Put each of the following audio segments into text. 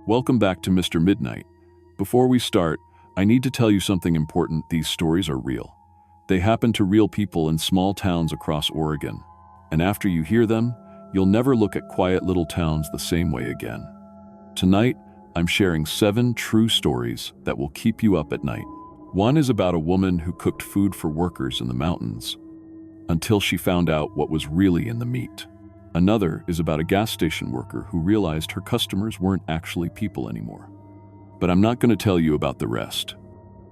Welcome back to Mr. Midnight. Before we start, I need to tell you something important. These stories are real. They happen to real people in small towns across Oregon. And after you hear them, you'll never look at quiet little towns the same way again. Tonight, I'm sharing 7 true stories that will keep you up at night. One is about a woman who cooked food for workers in the mountains until she found out what was really in the meat. Another is about a gas station worker who realized her customers weren't actually people anymore. But I'm not going to tell you about the rest.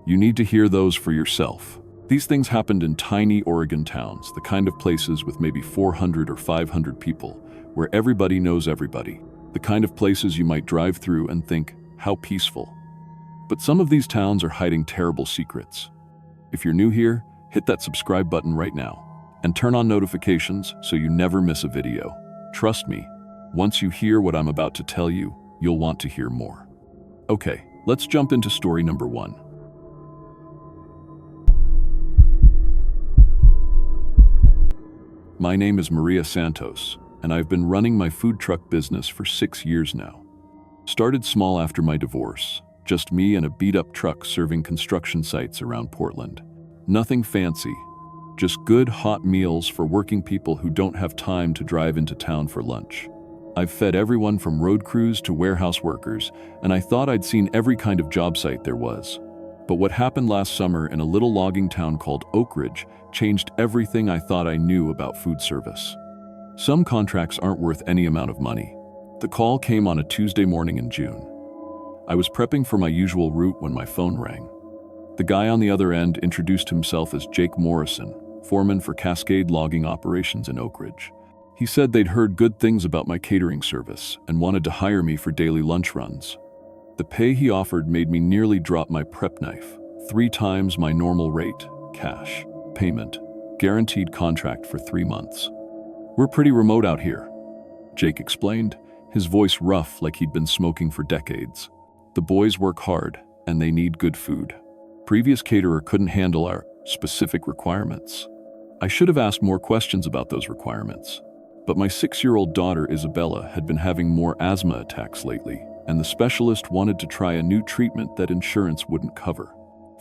You need to hear those for yourself. These things happened in tiny Oregon towns, the kind of places with maybe 400 or 500 people, where everybody knows everybody. The kind of places you might drive through and think, how peaceful. But some of these towns are hiding terrible secrets. If you're new here, hit that subscribe button right now and turn on notifications so you never miss a video. Trust me, once you hear what I'm about to tell you, you'll want to hear more. Okay, let's jump into story number 1. My name is Maria Santos, and I've been running my food truck business for 6 years now. Started small after my divorce, just me and a beat-up truck serving construction sites around Portland. Nothing fancy, just good hot meals for working people who don't have time to drive into town for lunch. I've fed everyone from road crews to warehouse workers, and I thought I'd seen every kind of job site there was. But what happened last summer in a little logging town called Oak Ridge changed everything I thought I knew about food service. Some contracts aren't worth any amount of money. The call came on a Tuesday morning in June. I was prepping for my usual route when my phone rang. The guy on the other end introduced himself as Jake Morrison, foreman for Cascade Logging Operations in Oak Ridge. He said they'd heard good things about my catering service and wanted to hire me for daily lunch runs. The pay he offered made me nearly drop my prep knife, 3 times my normal rate, cash, payment, guaranteed contract for 3 months. We're pretty remote out here, Jake explained, his voice rough like he'd been smoking for decades. The boys work hard, and they need good food. Previous caterer couldn't handle our specific requirements. I should have asked more questions about those requirements, but my 6-year-old daughter Isabella had been having more asthma attacks lately, and the specialist wanted to try a new treatment that insurance wouldn't cover.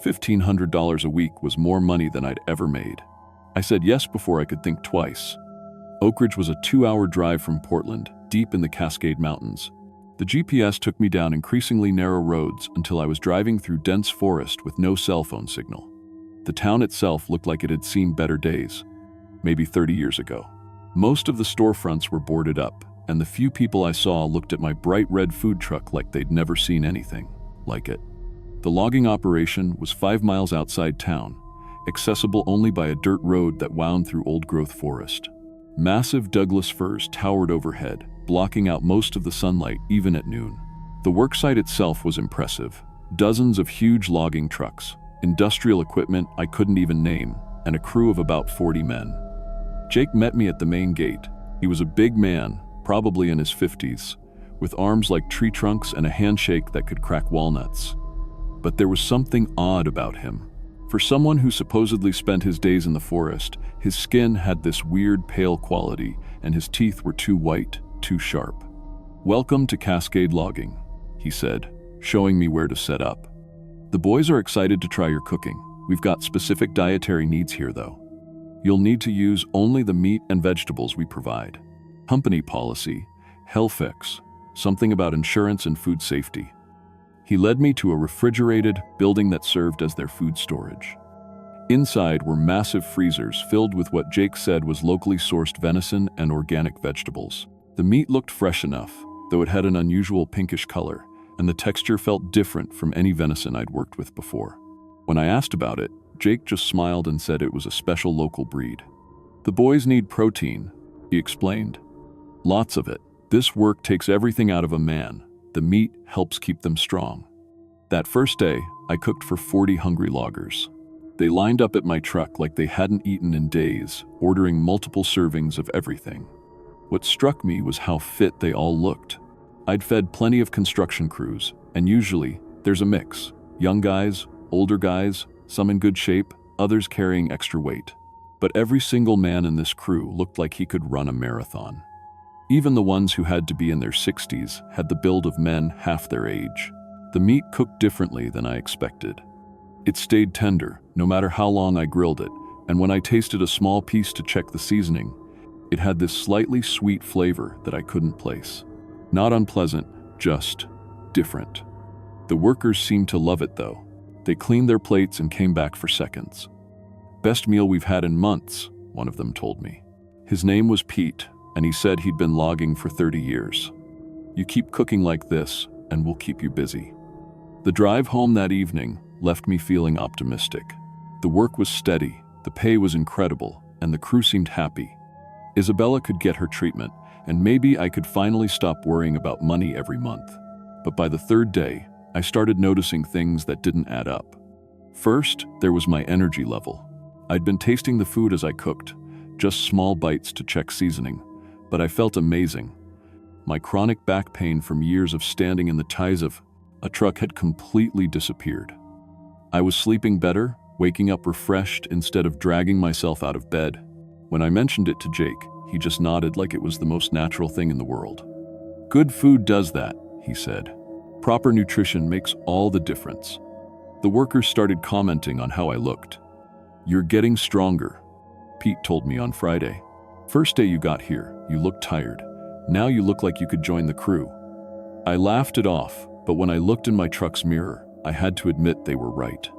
$1,500 a week was more money than I'd ever made. I said yes before I could think twice. Oak Ridge was a 2-hour drive from Portland, deep in the Cascade Mountains. The GPS took me down increasingly narrow roads until I was driving through dense forest with no cell phone signal. The town itself looked like it had seen better days, maybe 30 years ago. Most of the storefronts were boarded up, and the few people I saw looked at my bright red food truck like they'd never seen anything like it. The logging operation was 5 miles outside town, accessible only by a dirt road that wound through old-growth forest. Massive Douglas firs towered overhead, blocking out most of the sunlight even at noon. The worksite itself was impressive. Dozens of huge logging trucks, industrial equipment I couldn't even name, and a crew of about 40 men. Jake met me at the main gate. He was a big man, probably in his 50s, with arms like tree trunks and a handshake that could crack walnuts. But there was something odd about him. For someone who supposedly spent his days in the forest, his skin had this weird pale quality, and his teeth were too white, too sharp. "Welcome to Cascade Logging," he said, showing me where to set up. "The boys are excited to try your cooking. We've got specific dietary needs here, though. You'll need to use only the meat and vegetables we provide. Company policy, Hellfix, something about insurance and food safety." He led me to a refrigerated building that served as their food storage. Inside were massive freezers filled with what Jake said was locally sourced venison and organic vegetables. The meat looked fresh enough, though it had an unusual pinkish color, and the texture felt different from any venison I'd worked with before. When I asked about it, Jake just smiled and said it was a special local breed. "The boys need protein," he explained. "Lots of it. This work takes everything out of a man. The meat helps keep them strong." That first day, I cooked for 40 hungry loggers. They lined up at my truck like they hadn't eaten in days, ordering multiple servings of everything. What struck me was how fit they all looked. I'd fed plenty of construction crews, and usually there's a mix. Young guys, older guys, some in good shape, others carrying extra weight. But every single man in this crew looked like he could run a marathon. Even the ones who had to be in their 60s had the build of men half their age. The meat cooked differently than I expected. It stayed tender, no matter how long I grilled it, and when I tasted a small piece to check the seasoning, it had this slightly sweet flavor that I couldn't place. Not unpleasant, just different. The workers seemed to love it though. They cleaned their plates and came back for seconds. "Best meal we've had in months," one of them told me. His name was Pete, and he said he'd been logging for 30 years. "You keep cooking like this, and we'll keep you busy." The drive home that evening left me feeling optimistic. The work was steady, the pay was incredible, and the crew seemed happy. Isabella could get her treatment, and maybe I could finally stop worrying about money every month. But by the third day, I started noticing things that didn't add up. First, there was my energy level. I'd been tasting the food as I cooked, just small bites to check seasoning, but I felt amazing. My chronic back pain from years of standing in the ties of a truck had completely disappeared. I was sleeping better, waking up refreshed instead of dragging myself out of bed. When I mentioned it to Jake, he just nodded like it was the most natural thing in the world. "Good food does that," he said. "Proper nutrition makes all the difference." The workers started commenting on how I looked. "You're getting stronger," Pete told me on Friday. "First day you got here, you looked tired. Now you look like you could join the crew." I laughed it off, but when I looked in my truck's mirror, I had to admit they were right.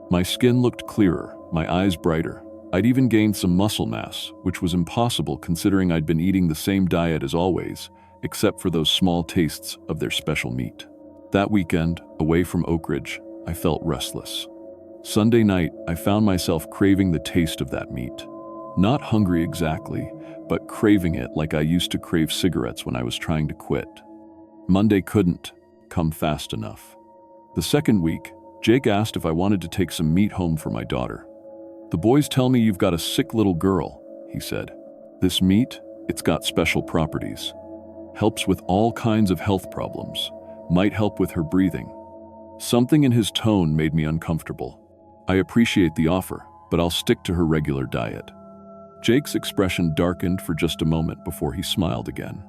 My skin looked clearer, my eyes brighter. I'd even gained some muscle mass, which was impossible considering I'd been eating the same diet as always, except for those small tastes of their special meat. That weekend, away from Oak Ridge, I felt restless. Sunday night, I found myself craving the taste of that meat. Not hungry exactly, but craving it like I used to crave cigarettes when I was trying to quit. Monday couldn't come fast enough. The second week, Jake asked if I wanted to take some meat home for my daughter. "The boys tell me you've got a sick little girl," he said. "This meat, it's got special properties. Helps with all kinds of health problems. Might help with her breathing." Something in his tone made me uncomfortable. "I appreciate the offer, but I'll stick to her regular diet." Jake's expression darkened for just a moment before he smiled again.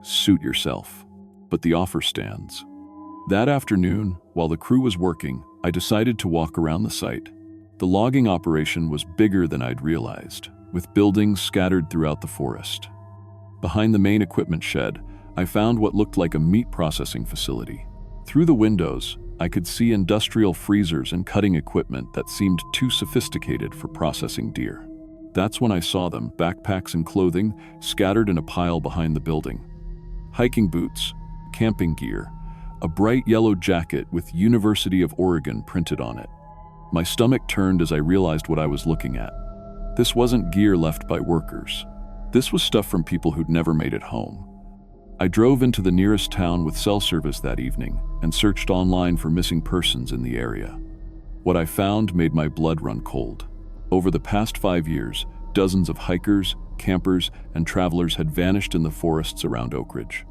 "Suit yourself, but the offer stands." That afternoon, while the crew was working, I decided to walk around the site. The logging operation was bigger than I'd realized, with buildings scattered throughout the forest. Behind the main equipment shed, I found what looked like a meat processing facility. Through the windows, I could see industrial freezers and cutting equipment that seemed too sophisticated for processing deer. That's when I saw them, backpacks and clothing, scattered in a pile behind the building. Hiking boots, camping gear, a bright yellow jacket with University of Oregon printed on it. My stomach turned as I realized what I was looking at. This wasn't gear left by workers. This was stuff from people who'd never made it home. I drove into the nearest town with cell service that evening and searched online for missing persons in the area. What I found made my blood run cold. Over the past 5 years, dozens of hikers, campers, and travelers had vanished in the forests around Oak Ridge.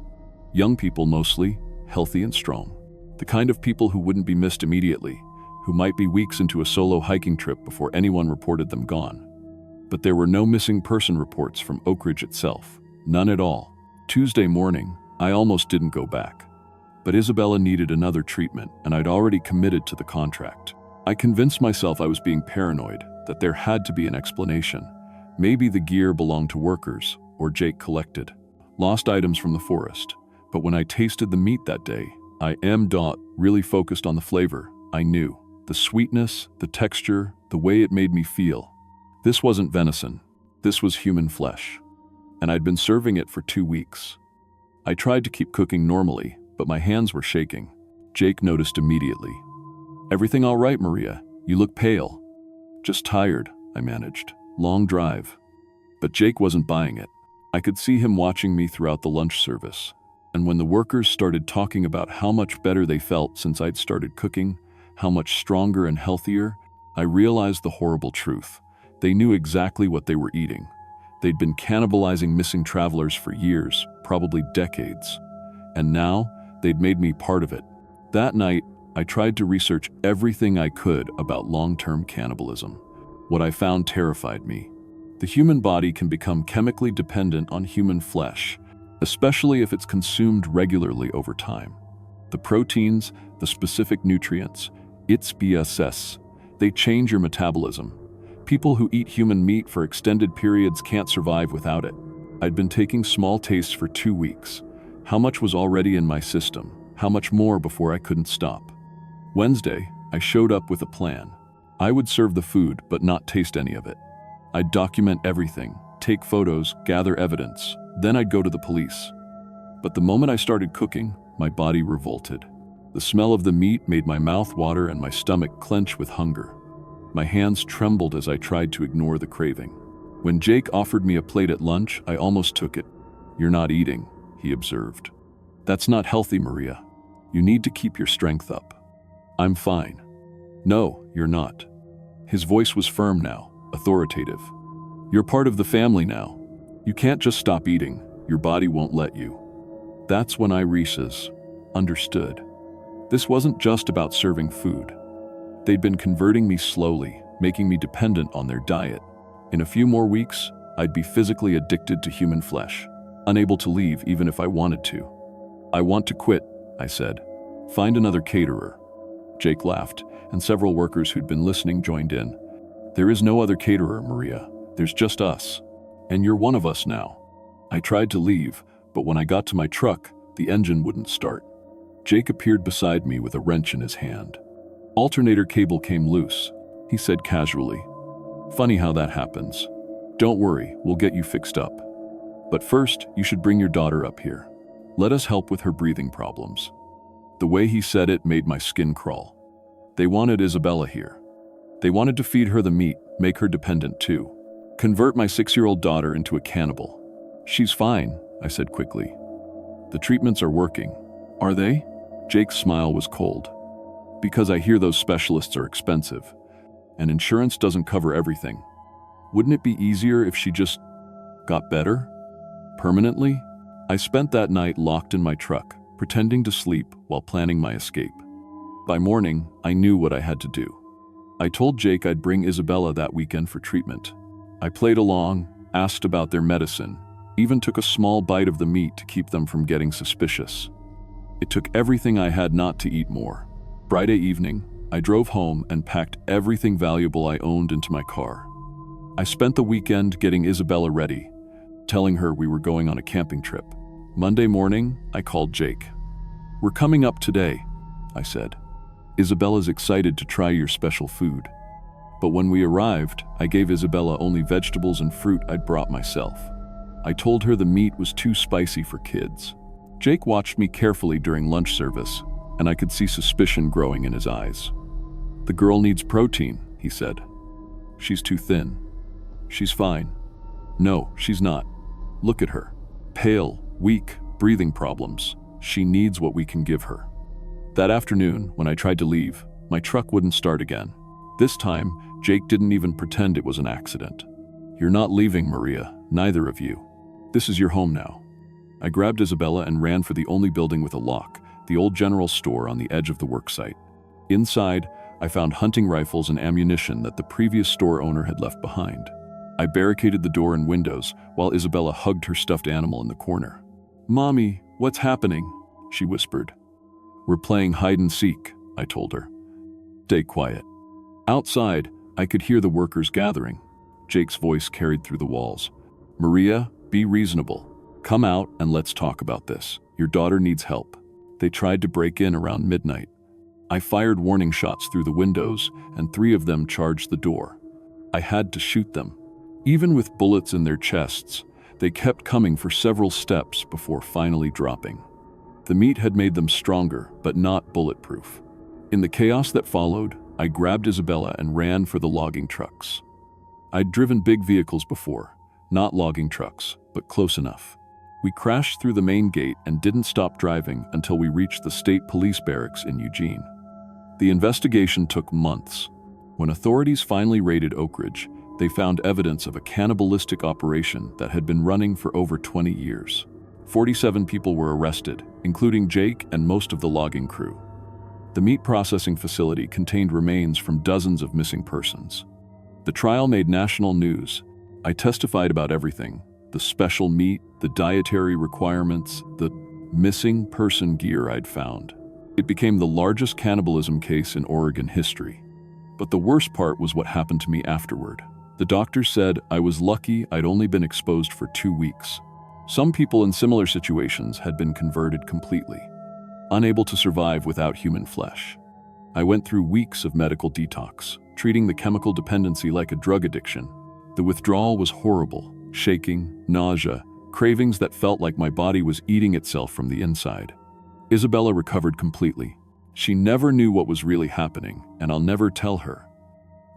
Young people mostly, healthy and strong. The kind of people who wouldn't be missed immediately, who might be weeks into a solo hiking trip before anyone reported them gone. But there were no missing person reports from Oak Ridge itself. None at all. Tuesday morning, I almost didn't go back. But Isabella needed another treatment, and I'd already committed to the contract. I convinced myself I was being paranoid, that there had to be an explanation. Maybe the gear belonged to workers, or Jake collected lost items from the forest. But when I tasted the meat that day, I really focused on the flavor. I knew. The sweetness, the texture, the way it made me feel. This wasn't venison. This was human flesh. And I'd been serving it for 2 weeks. I tried to keep cooking normally, but my hands were shaking. Jake noticed immediately. "Everything all right, Maria? You look pale." "Just tired," I managed. "Long drive." But Jake wasn't buying it. I could see him watching me throughout the lunch service. And when the workers started talking about how much better they felt since I'd started cooking, how much stronger and healthier, I realized the horrible truth. They knew exactly what they were eating. They'd been cannibalizing missing travelers for years, probably decades. And now, they'd made me part of it. That night, I tried to research everything I could about long-term cannibalism. What I found terrified me. The human body can become chemically dependent on human flesh, especially if it's consumed regularly over time. The proteins, the specific nutrients, its BSS, they change your metabolism. People who eat human meat for extended periods can't survive without it. I'd been taking small tastes for 2 weeks. How much was already in my system? How much more before I couldn't stop? Wednesday, I showed up with a plan. I would serve the food, but not taste any of it. I'd document everything, take photos, gather evidence. Then I'd go to the police. But the moment I started cooking, my body revolted. The smell of the meat made my mouth water and my stomach clench with hunger. My hands trembled as I tried to ignore the craving. When Jake offered me a plate at lunch, I almost took it. "You're not eating," he observed. "That's not healthy, Maria. You need to keep your strength up." "I'm fine." "No, you're not." His voice was firm now, authoritative. "You're part of the family now. You can't just stop eating. Your body won't let you." That's when I understood. This wasn't just about serving food. They'd been converting me slowly, making me dependent on their diet. In a few more weeks, I'd be physically addicted to human flesh, unable to leave even if I wanted to. "I want to quit," I said. "Find another caterer." Jake laughed, and several workers who'd been listening joined in. "There is no other caterer, Maria. There's just us. And you're one of us now." I tried to leave, but when I got to my truck, the engine wouldn't start. Jake appeared beside me with a wrench in his hand. "Alternator cable came loose," he said casually. "Funny how that happens. Don't worry, we'll get you fixed up. But first, you should bring your daughter up here. Let us help with her breathing problems." The way he said it made my skin crawl. They wanted Isabella here. They wanted to feed her the meat, make her dependent too. Convert my 6-year-old daughter into a cannibal. "She's fine," I said quickly. "The treatments are working." "Are they?" Jake's smile was cold. "Because I hear those specialists are expensive, and insurance doesn't cover everything. Wouldn't it be easier if she just got better? Permanently?" I spent that night locked in my truck, pretending to sleep while planning my escape. By morning, I knew what I had to do. I told Jake I'd bring Isabella that weekend for treatment. I played along, asked about their medicine, even took a small bite of the meat to keep them from getting suspicious. It took everything I had not to eat more. Friday evening, I drove home and packed everything valuable I owned into my car. I spent the weekend getting Isabella ready, telling her we were going on a camping trip. Monday morning, I called Jake. "We're coming up today," I said. "Isabella's excited to try your special food." But when we arrived, I gave Isabella only vegetables and fruit I'd brought myself. I told her the meat was too spicy for kids. Jake watched me carefully during lunch service, and I could see suspicion growing in his eyes. "The girl needs protein," he said. "She's too thin." "She's fine." "No, she's not. Look at her. Pale, weak, breathing problems. She needs what we can give her." That afternoon, when I tried to leave, my truck wouldn't start again. This time, Jake didn't even pretend it was an accident. "You're not leaving, Maria, neither of you. This is your home now." I grabbed Isabella and ran for the only building with a lock, the old general store on the edge of the worksite. Inside, I found hunting rifles and ammunition that the previous store owner had left behind. I barricaded the door and windows while Isabella hugged her stuffed animal in the corner. "Mommy, what's happening?" she whispered. "We're playing hide and seek," I told her. "Stay quiet." Outside, I could hear the workers gathering. Jake's voice carried through the walls. "Maria, be reasonable. Come out and let's talk about this. Your daughter needs help." They tried to break in around midnight. I fired warning shots through the windows, and 3 of them charged the door. I had to shoot them. Even with bullets in their chests, they kept coming for several steps before finally dropping. The meat had made them stronger, but not bulletproof. In the chaos that followed, I grabbed Isabella and ran for the logging trucks. I'd driven big vehicles before, not logging trucks, but close enough. We crashed through the main gate and didn't stop driving until we reached the state police barracks in Eugene. The investigation took months. When authorities finally raided Oak Ridge, they found evidence of a cannibalistic operation that had been running for over 20 years. 47 people were arrested, including Jake and most of the logging crew. The meat processing facility contained remains from dozens of missing persons. The trial made national news. I testified about everything, the special meat, the dietary requirements, the missing person gear I'd found. It became the largest cannibalism case in Oregon history. But the worst part was what happened to me afterward. The doctor said I was lucky I'd only been exposed for 2 weeks. Some people in similar situations had been converted completely, unable to survive without human flesh. I went through weeks of medical detox, treating the chemical dependency like a drug addiction. The withdrawal was horrible, shaking, nausea, cravings that felt like my body was eating itself from the inside. Isabella recovered completely. She never knew what was really happening, and I'll never tell her.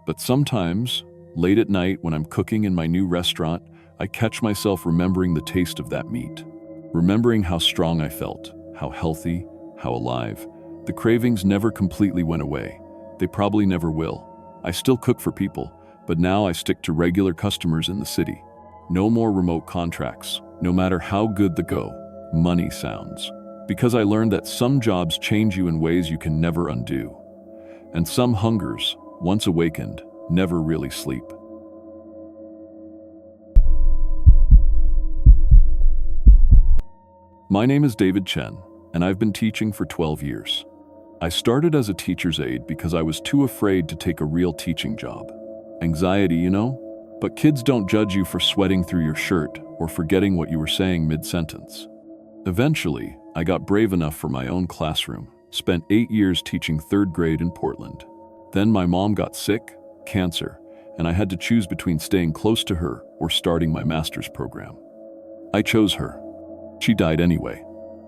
But sometimes, late at night when I'm cooking in my new restaurant, I catch myself remembering the taste of that meat, remembering how strong I felt, how healthy, how alive. The cravings never completely went away. They probably never will. I still cook for people, but now I stick to regular customers in the city. No more remote contracts, no matter how good the money sounds. Because I learned that some jobs change you in ways you can never undo. And some hungers, once awakened, never really sleep. My name is David Chen, and I've been teaching for 12 years. I started as a teacher's aide because I was too afraid to take a real teaching job. Anxiety, you know? But kids don't judge you for sweating through your shirt or forgetting what you were saying mid-sentence. Eventually, I got brave enough for my own classroom, spent 8 years teaching 3rd grade in Portland. Then my mom got sick, cancer, and I had to choose between staying close to her or starting my master's program. I chose her. She died anyway.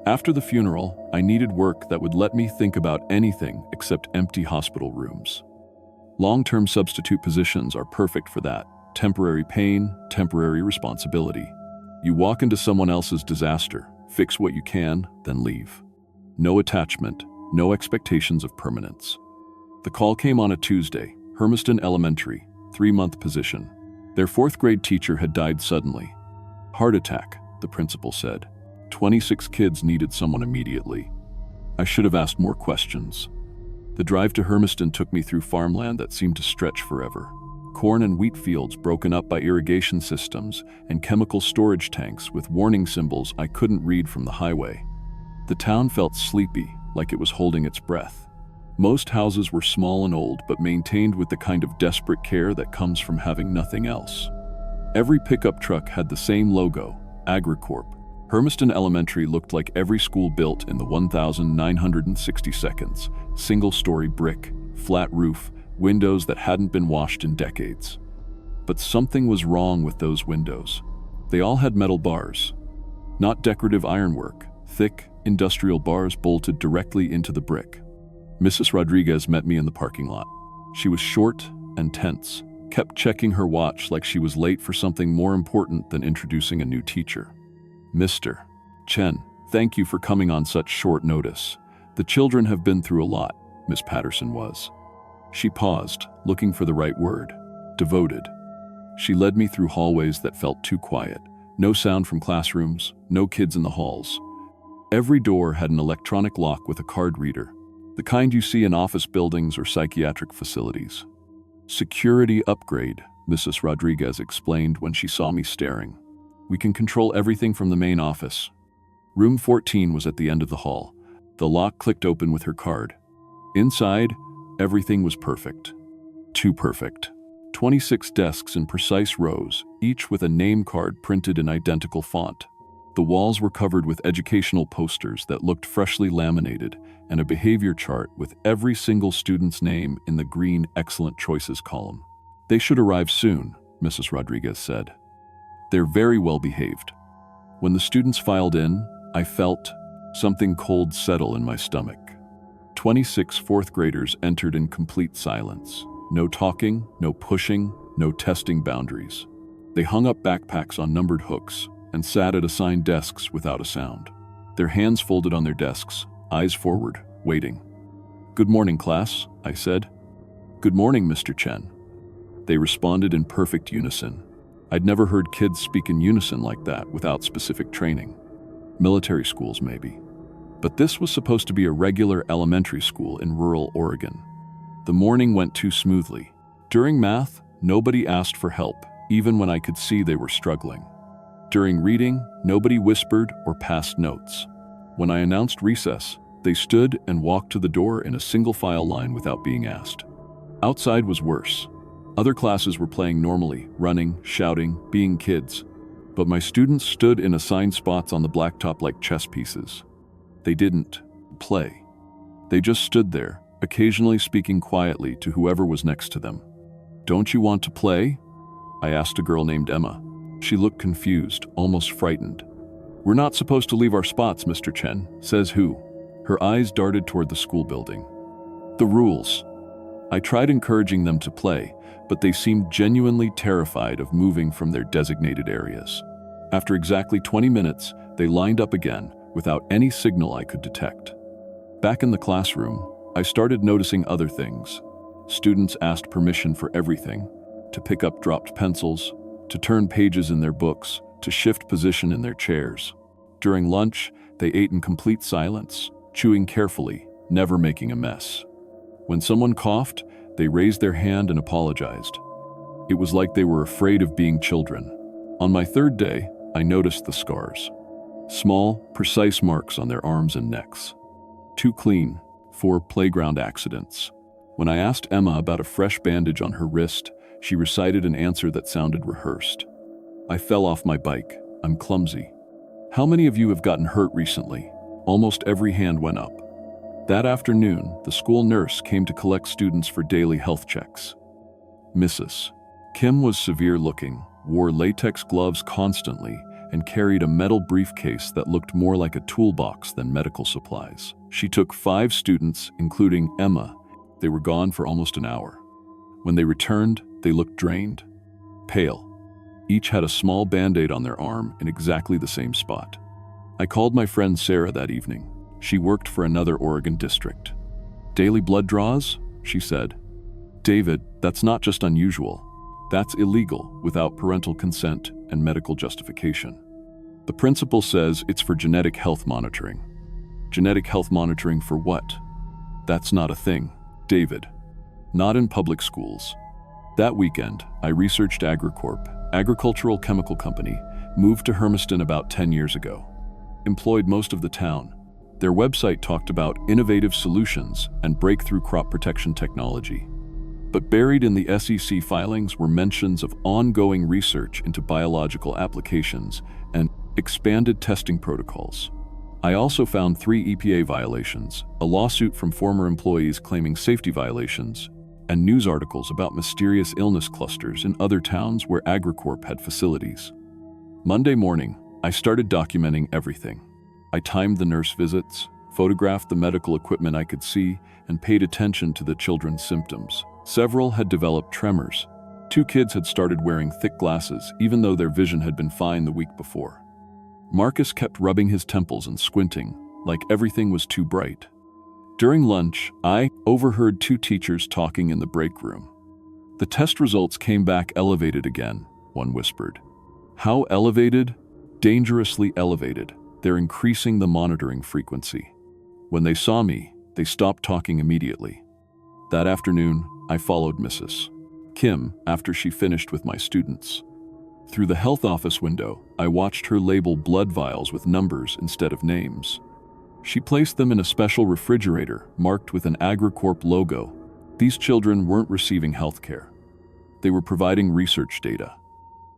After the funeral, I needed work that would let me think about anything except empty hospital rooms. Long-term substitute positions are perfect for that. Temporary pain, temporary responsibility. You walk into someone else's disaster, fix what you can, then leave. No attachment, no expectations of permanence. The call came on a Tuesday, Hermiston Elementary, 3-month position. Their 4th grade teacher had died suddenly. Heart attack, the principal said. 26 kids needed someone immediately. I should have asked more questions. The drive to Hermiston took me through farmland that seemed to stretch forever. Corn and wheat fields broken up by irrigation systems and chemical storage tanks with warning symbols I couldn't read from the highway. The town felt sleepy, like it was holding its breath. Most houses were small and old, but maintained with the kind of desperate care that comes from having nothing else. Every pickup truck had the same logo, AgriCorp. Hermiston Elementary looked like every school built in the 1960 seconds. Single-story brick, flat roof, windows that hadn't been washed in decades. But something was wrong with those windows. They all had metal bars. Not decorative ironwork, thick, industrial bars bolted directly into the brick. Mrs. Rodriguez met me in the parking lot. She was short and tense, kept checking her watch like she was late for something more important than introducing a new teacher. Mr. Chen, thank you for coming on such short notice. The children have been through a lot, Miss Patterson was. She paused, looking for the right word. Devoted. She led me through hallways that felt too quiet. No sound from classrooms, no kids in the halls. Every door had an electronic lock with a card reader, the kind you see in office buildings or psychiatric facilities. Security upgrade, Mrs. Rodriguez explained when she saw me staring. We can control everything from the main office. Room 14 was at the end of the hall. The lock clicked open with her card. Inside, everything was perfect. Too perfect. 26 desks in precise rows, each with a name card printed in identical font. The walls were covered with educational posters that looked freshly laminated and a behavior chart with every single student's name in the green Excellent Choices column. They should arrive soon, Mrs. Rodriguez said. They're very well behaved. When the students filed in, I felt something cold settle in my stomach. 26 4th graders entered in complete silence. No talking, no pushing, no testing boundaries. They hung up backpacks on numbered hooks and sat at assigned desks without a sound. Their hands folded on their desks, eyes forward, waiting. "Good morning, class," I said. "Good morning, Mr. Chen." They responded in perfect unison. I'd never heard kids speak in unison like that without specific training. Military schools, maybe. But this was supposed to be a regular elementary school in rural Oregon. The morning went too smoothly. During math, nobody asked for help, even when I could see they were struggling. During reading, nobody whispered or passed notes. When I announced recess, they stood and walked to the door in a single-file line without being asked. Outside was worse. Other classes were playing normally, running, shouting, being kids. But my students stood in assigned spots on the blacktop like chess pieces. They didn't play. They just stood there, occasionally speaking quietly to whoever was next to them. "Don't you want to play?" I asked a girl named Emma. She looked confused, almost frightened. "We're not supposed to leave our spots, Mr. Chen." "Says who?" Her eyes darted toward the school building. "The rules." I tried encouraging them to play, but they seemed genuinely terrified of moving from their designated areas. After exactly 20 minutes, they lined up again, without any signal I could detect. Back in the classroom, I started noticing other things. Students asked permission for everything: to pick up dropped pencils, to turn pages in their books, to shift position in their chairs. During lunch, they ate in complete silence, chewing carefully, never making a mess. When someone coughed, they raised their hand and apologized. It was like they were afraid of being children. On my third day, I noticed the scars. Small, precise marks on their arms and necks. Too clean for playground accidents. When I asked Emma about a fresh bandage on her wrist, she recited an answer that sounded rehearsed. "I fell off my bike. I'm clumsy." "How many of you have gotten hurt recently?" Almost every hand went up. That afternoon, the school nurse came to collect students for daily health checks. Mrs. Kim was severe-looking, wore latex gloves constantly, and carried a metal briefcase that looked more like a toolbox than medical supplies. She took 5 students, including Emma. They were gone for almost an hour. When they returned, they looked drained, pale. Each had a small band-aid on their arm in exactly the same spot. I called my friend Sarah that evening. She worked for another Oregon district. "Daily blood draws?" she said. "David, that's not just unusual. That's illegal without parental consent and medical justification. The principal says it's for genetic health monitoring." "Genetic health monitoring for what?" "That's not a thing, David. Not in public schools." That weekend, I researched AgriCorp, agricultural chemical company, moved to Hermiston about 10 years ago. Employed most of the town. Their website talked about innovative solutions and breakthrough crop protection technology. But buried in the SEC filings were mentions of ongoing research into biological applications and expanded testing protocols. I also found 3 EPA violations, a lawsuit from former employees claiming safety violations, and news articles about mysterious illness clusters in other towns where AgriCorp had facilities. Monday morning, I started documenting everything. I timed the nurse visits, photographed the medical equipment I could see, and paid attention to the children's symptoms. Several had developed tremors. 2 kids had started wearing thick glasses, even though their vision had been fine the week before. Marcus kept rubbing his temples and squinting, like everything was too bright. During lunch, I overheard 2 teachers talking in the break room. "The test results came back elevated again," one whispered. "How elevated?" "Dangerously elevated. They're increasing the monitoring frequency." When they saw me, they stopped talking immediately. That afternoon, I followed Mrs. Kim after she finished with my students. Through the health office window, I watched her label blood vials with numbers instead of names. She placed them in a special refrigerator marked with an AgriCorp logo. These children weren't receiving health care. They were providing research data.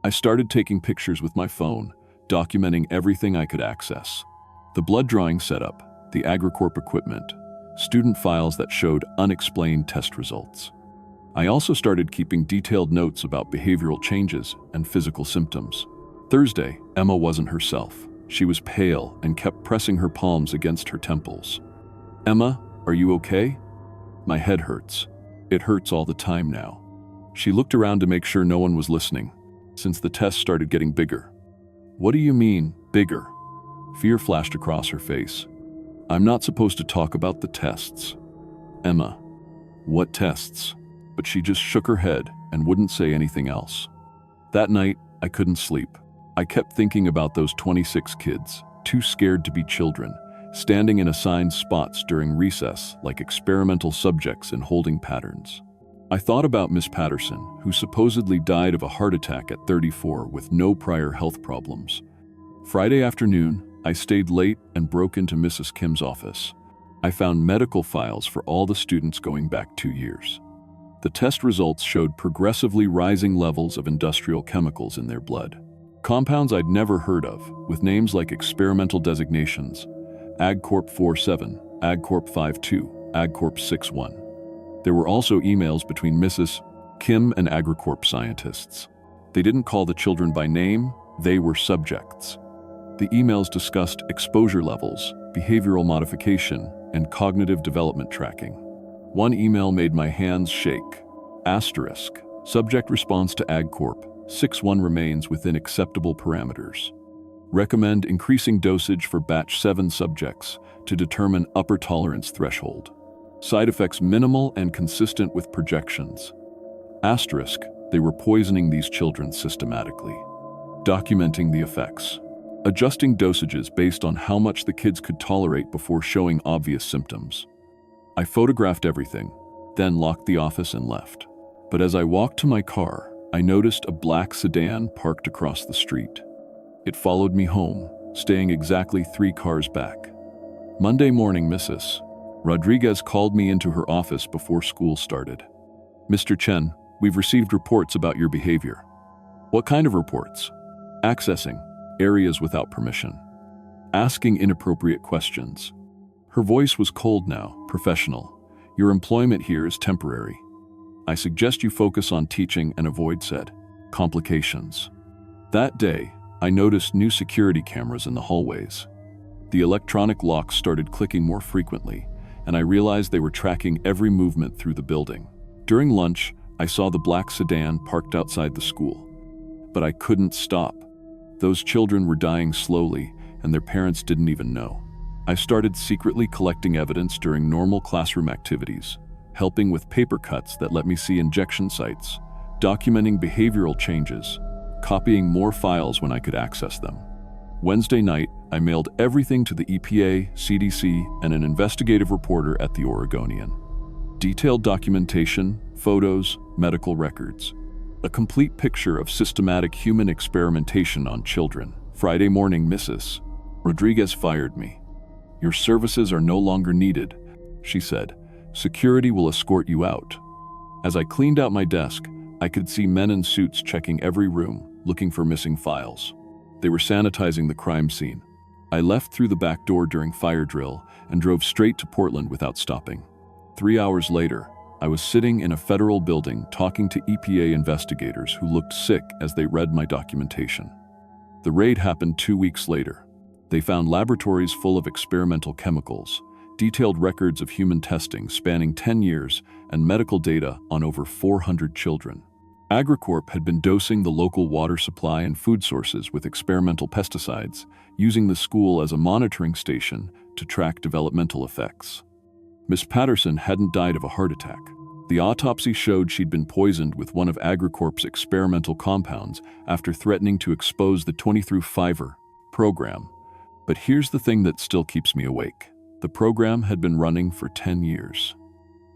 I started taking pictures with my phone, documenting everything I could access. The blood drawing setup, the AgriCorp equipment, student files that showed unexplained test results. I also started keeping detailed notes about behavioral changes and physical symptoms. Thursday, Emma wasn't herself. She was pale and kept pressing her palms against her temples. "Emma, are you okay?" "My head hurts. It hurts all the time now." She looked around to make sure no one was listening, since the test started getting bigger. "What do you mean, bigger?" Fear flashed across her face. "I'm not supposed to talk about the tests." "Emma, what tests?" But she just shook her head and wouldn't say anything else. That night, I couldn't sleep. I kept thinking about those 26 kids, too scared to be children, standing in assigned spots during recess like experimental subjects in holding patterns. I thought about Miss Patterson, who supposedly died of a heart attack at 34 with no prior health problems. Friday afternoon, I stayed late and broke into Mrs. Kim's office. I found medical files for all the students going back 2 years. The test results showed progressively rising levels of industrial chemicals in their blood. Compounds I'd never heard of, with names like experimental designations, AgCorp 47, AgCorp 52, AgCorp 61. There were also emails between Mrs. Kim and AgriCorp scientists. They didn't call the children by name, they were subjects. The emails discussed exposure levels, behavioral modification, and cognitive development tracking. One email made my hands shake. Asterisk. Subject response to AgCorp. 6-1 remains within acceptable parameters. Recommend increasing dosage for batch 7 subjects to determine upper tolerance threshold. Side effects minimal and consistent with projections. Asterisk. They were poisoning these children systematically. Documenting the effects. Adjusting dosages based on how much the kids could tolerate before showing obvious symptoms. I photographed everything, then locked the office and left. But as I walked to my car, I noticed a black sedan parked across the street. It followed me home, staying exactly 3 cars back. Monday morning, Mrs. Rodriguez called me into her office before school started. Mr. Chen, we've received reports about your behavior. What kind of reports? Accessing areas without permission. Asking inappropriate questions. Her voice was cold now, professional. Your employment here is temporary. I suggest you focus on teaching and avoid said complications. That day, I noticed new security cameras in the hallways. The electronic locks started clicking more frequently, and I realized they were tracking every movement through the building. During lunch, I saw the black sedan parked outside the school. But I couldn't stop. Those children were dying slowly, and their parents didn't even know. I started secretly collecting evidence during normal classroom activities, helping with paper cuts that let me see injection sites, documenting behavioral changes, copying more files when I could access them. Wednesday night, I mailed everything to the EPA, CDC, and an investigative reporter at the Oregonian. Detailed documentation, photos, medical records. A complete picture of systematic human experimentation on children. Friday morning, Mrs. Rodriguez fired me. Your services are no longer needed, she said. Security will escort you out. As I cleaned out my desk, I could see men in suits checking every room, looking for missing files. They were sanitizing the crime scene. I left through the back door during fire drill and drove straight to Portland without stopping. 3 hours later, I was sitting in a federal building talking to EPA investigators who looked sick as they read my documentation. The raid happened 2 weeks later. They found laboratories full of experimental chemicals, detailed records of human testing spanning 10 years, and medical data on over 400 children. AgriCorp had been dosing the local water supply and food sources with experimental pesticides, using the school as a monitoring station to track developmental effects. Miss Patterson hadn't died of a heart attack. The autopsy showed she'd been poisoned with one of AgriCorp's experimental compounds after threatening to expose the 20-through-5 program. But here's the thing that still keeps me awake. The program had been running for 10 years.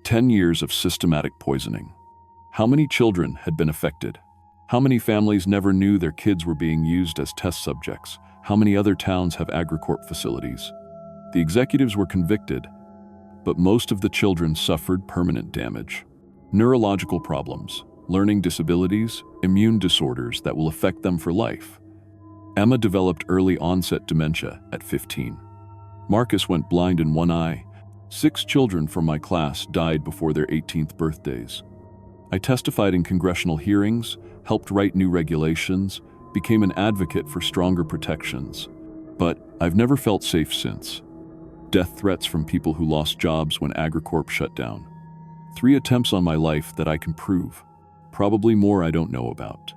10 years of systematic poisoning. How many children had been affected? How many families never knew their kids were being used as test subjects? How many other towns have AgriCorp facilities? The executives were convicted, but most of the children suffered permanent damage. Neurological problems, learning disabilities, immune disorders that will affect them for life. Emma developed early onset dementia at 15. Marcus went blind in one eye. 6 children from my class died before their 18th birthdays. I testified in congressional hearings, helped write new regulations, became an advocate for stronger protections. But I've never felt safe since. Death threats from people who lost jobs when AgriCorp shut down. 3 attempts on my life that I can prove. Probably more I don't know about.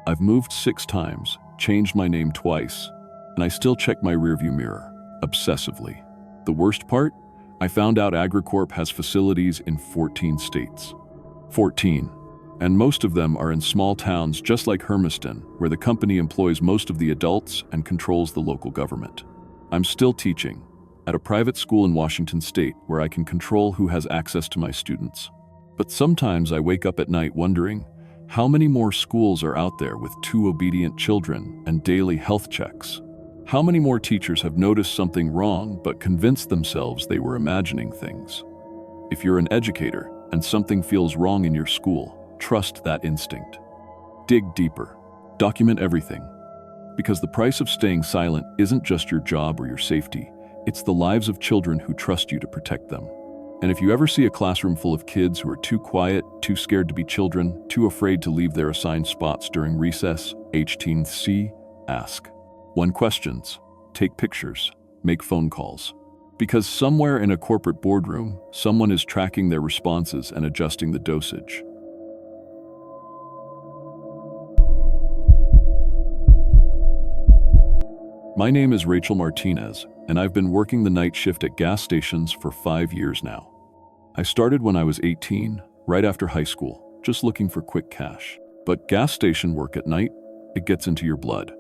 I've moved 6 times, changed my name twice, and I still check my rearview mirror, obsessively. The worst part? I found out AgriCorp has facilities in 14 states. 14. And most of them are in small towns just like Hermiston, where the company employs most of the adults and controls the local government. I'm still teaching at a private school in Washington state where I can control who has access to my students. But sometimes I wake up at night wondering, how many more schools are out there with 2 obedient children and daily health checks? How many more teachers have noticed something wrong but convinced themselves they were imagining things? If you're an educator and something feels wrong in your school, trust that instinct. Dig deeper. Document everything. Because the price of staying silent isn't just your job or your safety, it's the lives of children who trust you to protect them. And if you ever see a classroom full of kids who are too quiet, too scared to be children, too afraid to leave their assigned spots during recess, H-Team-C, ask. 1 questions, take pictures, make phone calls. Because somewhere in a corporate boardroom, someone is tracking their responses and adjusting the dosage. My name is Rachel Martinez, and I've been working the night shift at gas stations for 5 years now. I started when I was 18, right after high school, just looking for quick cash. But gas station work at night, it gets into your blood.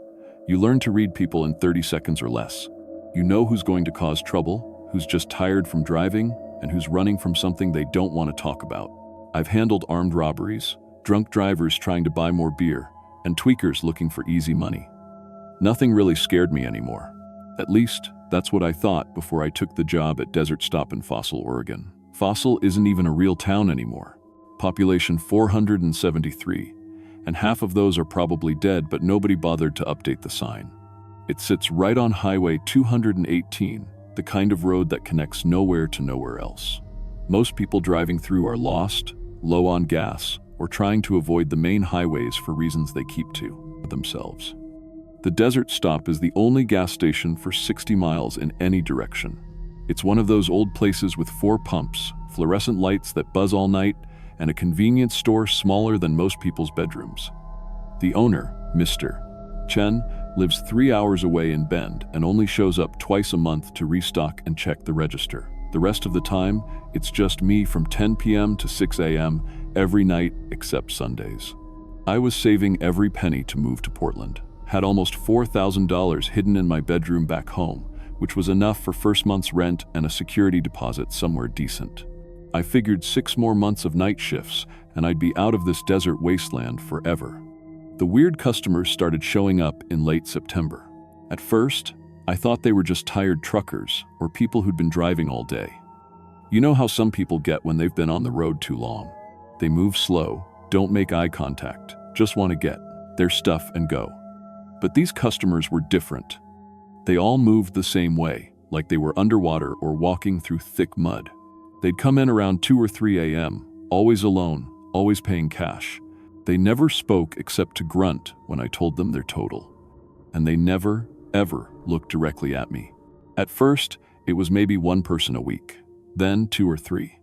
You learn to read people in 30 seconds or less. You know who's going to cause trouble, who's just tired from driving, and who's running from something they don't want to talk about. I've handled armed robberies, drunk drivers trying to buy more beer, and tweakers looking for easy money. Nothing really scared me anymore. At least, that's what I thought before I took the job at Desert Stop in Fossil, Oregon. Fossil isn't even a real town anymore. Population 473, and half of those are probably dead, but nobody bothered to update the sign. It sits right on Highway 218, the kind of road that connects nowhere to nowhere else. Most people driving through are lost, low on gas, or trying to avoid the main highways for reasons they keep to themselves. The Desert Stop is the only gas station for 60 miles in any direction. It's one of those old places with 4 pumps, fluorescent lights that buzz all night, and a convenience store smaller than most people's bedrooms. The owner, Mr. Chen, lives 3 hours away in Bend and only shows up twice a month to restock and check the register. The rest of the time, it's just me from 10 p.m. to 6 a.m. every night except Sundays. I was saving every penny to move to Portland. Had almost $4,000 hidden in my bedroom back home, which was enough for first month's rent and a security deposit somewhere decent. I figured 6 more months of night shifts and I'd be out of this desert wasteland forever. The weird customers started showing up in late September. At first, I thought they were just tired truckers or people who'd been driving all day. You know how some people get when they've been on the road too long. They move slow, don't make eye contact, just want to get their stuff and go. But these customers were different. They all moved the same way, like they were underwater or walking through thick mud. They'd come in around 2 or 3 a.m., always alone, always paying cash. They never spoke except to grunt when I told them their total. And they never, ever looked directly at me. At first, it was maybe 1 person a week, then 2 or 3.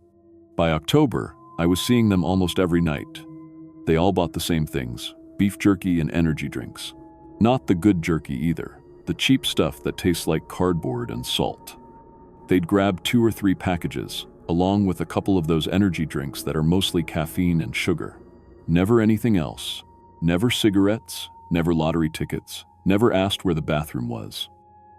By October, I was seeing them almost every night. They all bought the same things, beef jerky and energy drinks. Not the good jerky either, the cheap stuff that tastes like cardboard and salt. They'd grab 2 or 3 packages, along with a couple of those energy drinks that are mostly caffeine and sugar. Never anything else. Never cigarettes, never lottery tickets, never asked where the bathroom was.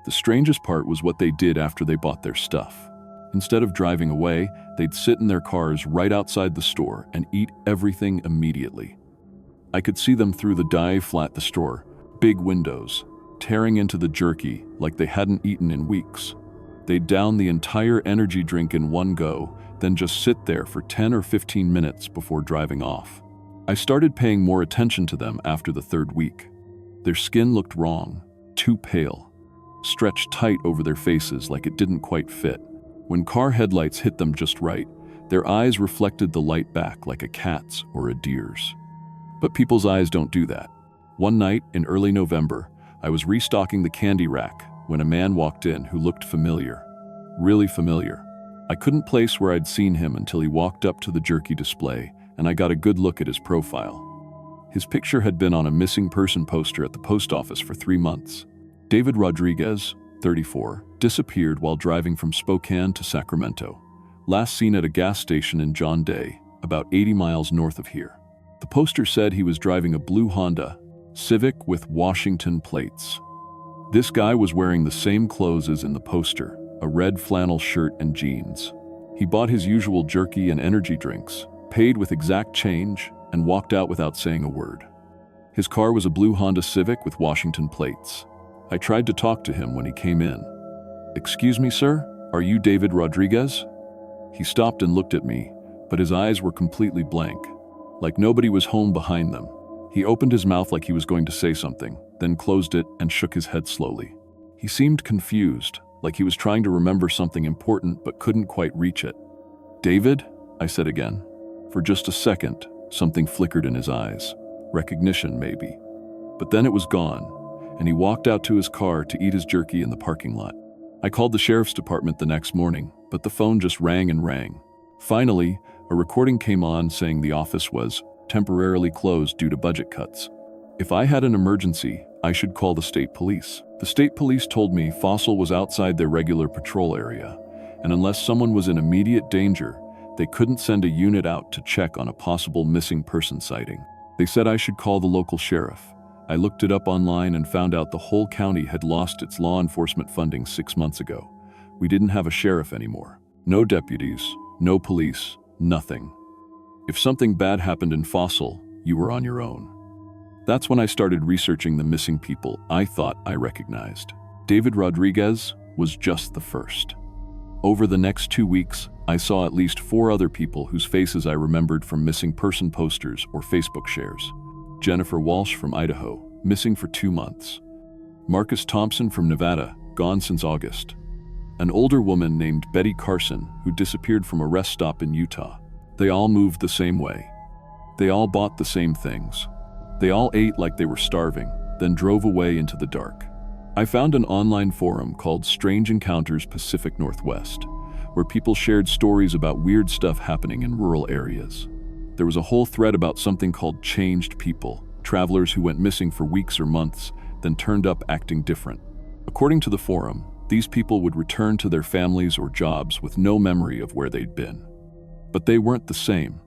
The strangest part was what they did after they bought their stuff. Instead of driving away, they'd sit in their cars right outside the store and eat everything immediately. I could see them through the dive flat the store, big windows, tearing into the jerky like they hadn't eaten in weeks. They'd down the entire energy drink in one go, then just sit there for 10 or 15 minutes before driving off. I started paying more attention to them after the 3rd week. Their skin looked wrong, too pale, stretched tight over their faces like it didn't quite fit. When car headlights hit them just right, their eyes reflected the light back like a cat's or a deer's. But people's eyes don't do that. One night in early November, I was restocking the candy rack when a man walked in who looked familiar. Really familiar. I couldn't place where I'd seen him until he walked up to the jerky display and I got a good look at his profile. His picture had been on a missing person poster at the post office for 3 months. David Rodriguez, 34, disappeared while driving from Spokane to Sacramento. Last seen at a gas station in John Day, about 80 miles north of here. The poster said he was driving a blue Honda Civic with Washington plates. This guy was wearing the same clothes as in the poster, a red flannel shirt and jeans. He bought his usual jerky and energy drinks, paid with exact change and walked out without saying a word. His car was a blue Honda Civic with Washington plates. I tried to talk to him when he came in. "Excuse me, sir, are you David Rodriguez?" He stopped and looked at me, but his eyes were completely blank, like nobody was home behind them. He opened his mouth like he was going to say something, then closed it and shook his head slowly. He seemed confused, like he was trying to remember something important but couldn't quite reach it. "David?" I said again. For just a second, something flickered in his eyes. Recognition, maybe. But then it was gone, and he walked out to his car to eat his jerky in the parking lot. I called the sheriff's department the next morning, but the phone just rang and rang. Finally, a recording came on saying the office was temporarily closed due to budget cuts. If I had an emergency, I should call the state police. The state police told me Fossil was outside their regular patrol area, and unless someone was in immediate danger, they couldn't send a unit out to check on a possible missing person sighting. They said I should call the local sheriff. I looked it up online and found out the whole county had lost its law enforcement funding 6 months ago. We didn't have a sheriff anymore. No deputies, no police, nothing. If something bad happened in Fossil, you were on your own. That's when I started researching the missing people I thought I recognized. David Rodriguez was just the first. Over the next 2 weeks, I saw at least 4 other people whose faces I remembered from missing person posters or Facebook shares. Jennifer Walsh from Idaho, missing for 2 months. Marcus Thompson from Nevada, gone since August. An older woman named Betty Carson, who disappeared from a rest stop in Utah. They all moved the same way. They all bought the same things. They all ate like they were starving, then drove away into the dark. I found an online forum called Strange Encounters Pacific Northwest, where people shared stories about weird stuff happening in rural areas. There was a whole thread about something called changed people, travelers who went missing for weeks or months, then turned up acting different. According to the forum, these people would return to their families or jobs with no memory of where they'd been. But they weren't the same.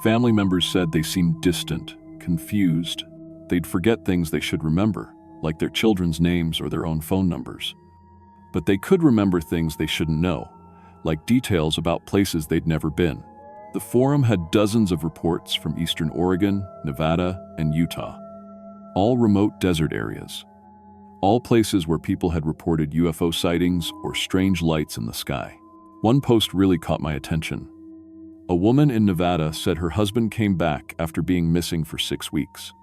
Family members said they seemed distant, confused. They'd forget things they should remember, like their children's names or their own phone numbers. But they could remember things they shouldn't know, like details about places they'd never been. The forum had dozens of reports from eastern Oregon, Nevada, and Utah, all remote desert areas, all places where people had reported UFO sightings or strange lights in the sky. One post really caught my attention. A woman in Nevada said her husband came back after being missing for 6 weeks.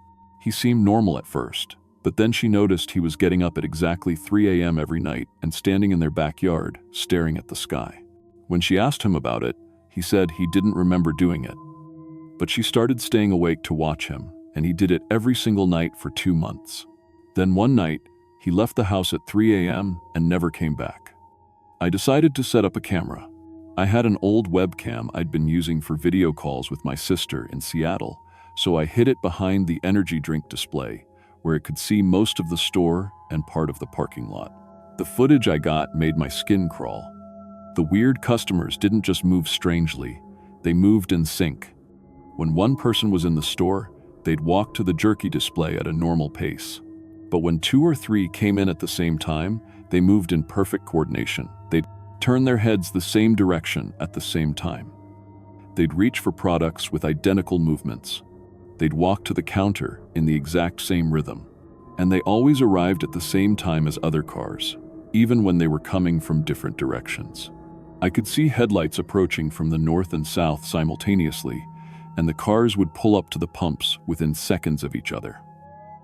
He seemed normal at first, but then she noticed he was getting up at exactly 3 a.m. every night and standing in their backyard, staring at the sky. When she asked him about it, he said he didn't remember doing it. But she started staying awake to watch him, and he did it every single night for 2 months. Then one night, he left the house at 3 a.m. and never came back. I decided to set up a camera. I had an old webcam I'd been using for video calls with my sister in Seattle, so I hid it behind the energy drink display, where it could see most of the store and part of the parking lot. The footage I got made my skin crawl. The weird customers didn't just move strangely, they moved in sync. When one person was in the store, they'd walk to the jerky display at a normal pace. But when 2 or 3 came in at the same time, they moved in perfect coordination. They'd turn their heads the same direction at the same time. They'd reach for products with identical movements. They'd walk to the counter in the exact same rhythm. And they always arrived at the same time as other cars, even when they were coming from different directions. I could see headlights approaching from the north and south simultaneously, and the cars would pull up to the pumps within seconds of each other.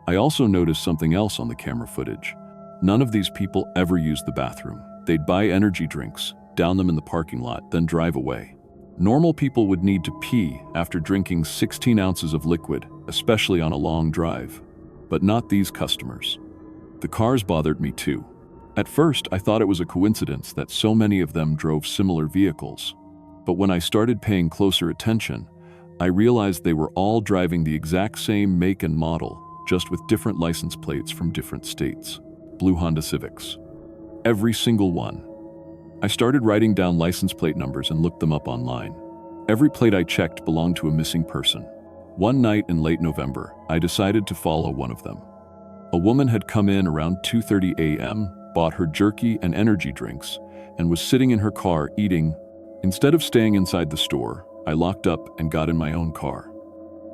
I also noticed something else on the camera footage. None of these people ever used the bathroom. They'd buy energy drinks, down them in the parking lot, then drive away. Normal people would need to pee after drinking 16 ounces of liquid, especially on a long drive. But not these customers. The cars bothered me too. At first, I thought it was a coincidence that so many of them drove similar vehicles. But when I started paying closer attention, I realized they were all driving the exact same make and model, just with different license plates from different states. Blue Honda Civics. Every single one. I started writing down license plate numbers and looked them up online. Every plate I checked belonged to a missing person. One night in late November, I decided to follow one of them. A woman had come in around 2:30 a.m., bought her jerky and energy drinks, and was sitting in her car eating. Instead of staying inside the store, I locked up and got in my own car.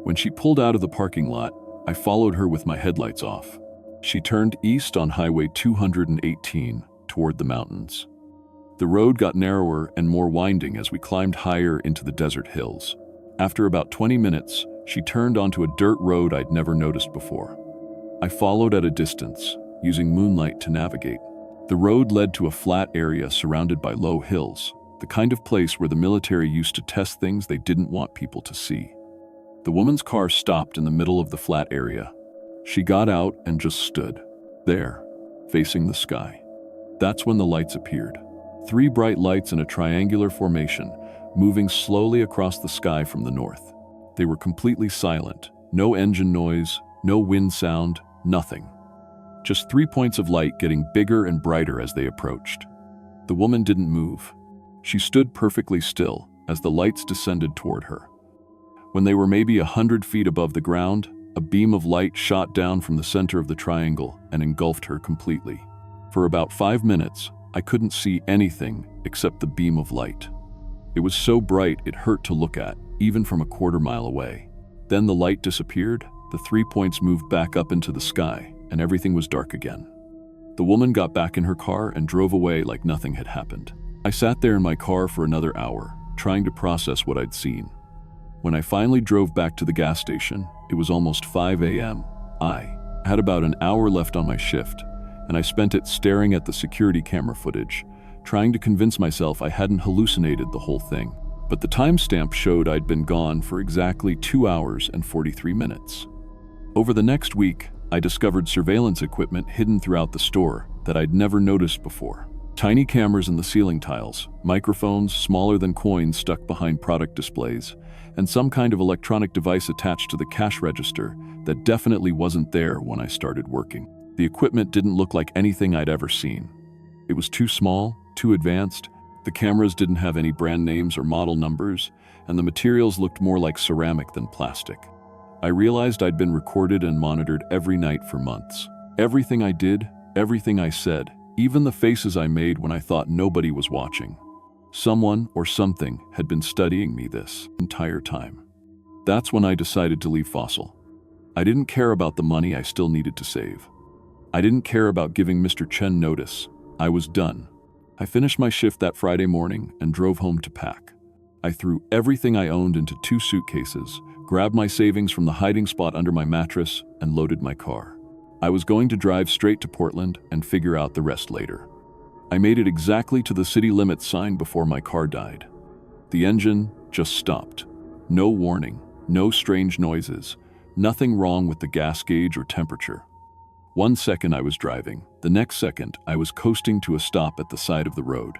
When she pulled out of the parking lot, I followed her with my headlights off. She turned east on Highway 218 toward the mountains. The road got narrower and more winding as we climbed higher into the desert hills. After about 20 minutes, she turned onto a dirt road I'd never noticed before. I followed at a distance, using moonlight to navigate. The road led to a flat area surrounded by low hills, the kind of place where the military used to test things they didn't want people to see. The woman's car stopped in the middle of the flat area. She got out and just stood there, facing the sky. That's when the lights appeared. 3 bright lights in a triangular formation, moving slowly across the sky from the north. They were completely silent. No engine noise, no wind sound, nothing. Just 3 points of light getting bigger and brighter as they approached. The woman didn't move. She stood perfectly still as the lights descended toward her. When they were maybe 100 feet above the ground, a beam of light shot down from the center of the triangle and engulfed her completely. For about 5 minutes, I couldn't see anything except the beam of light. It was so bright it hurt to look at, even from a quarter mile away. Then the light disappeared, the 3 points moved back up into the sky, and everything was dark again. The woman got back in her car and drove away like nothing had happened. I sat there in my car for another hour, trying to process what I'd seen. When I finally drove back to the gas station, it was almost 5 a.m. I had about an hour left on my shift, and I spent it staring at the security camera footage, trying to convince myself I hadn't hallucinated the whole thing. But the timestamp showed I'd been gone for exactly 2 hours and 43 minutes. Over the next week, I discovered surveillance equipment hidden throughout the store that I'd never noticed before. Tiny cameras in the ceiling tiles, microphones smaller than coins stuck behind product displays, and some kind of electronic device attached to the cash register that definitely wasn't there when I started working. The equipment didn't look like anything I'd ever seen. It was too small, too advanced. The cameras didn't have any brand names or model numbers, and the materials looked more like ceramic than plastic. I realized I'd been recorded and monitored every night for months. Everything I did, everything I said, even the faces I made when I thought nobody was watching. Someone or something had been studying me this entire time. That's when I decided to leave Fossil. I didn't care about the money I still needed to save. I didn't care about giving Mr. Chen notice. I was done. I finished my shift that Friday morning and drove home to pack. I threw everything I owned into 2 suitcases, grabbed my savings from the hiding spot under my mattress, and loaded my car. I was going to drive straight to Portland and figure out the rest later. I made it exactly to the city limits sign before my car died. The engine just stopped. No warning, no strange noises, nothing wrong with the gas gauge or temperature. 1 second I was driving, the next second I was coasting to a stop at the side of the road.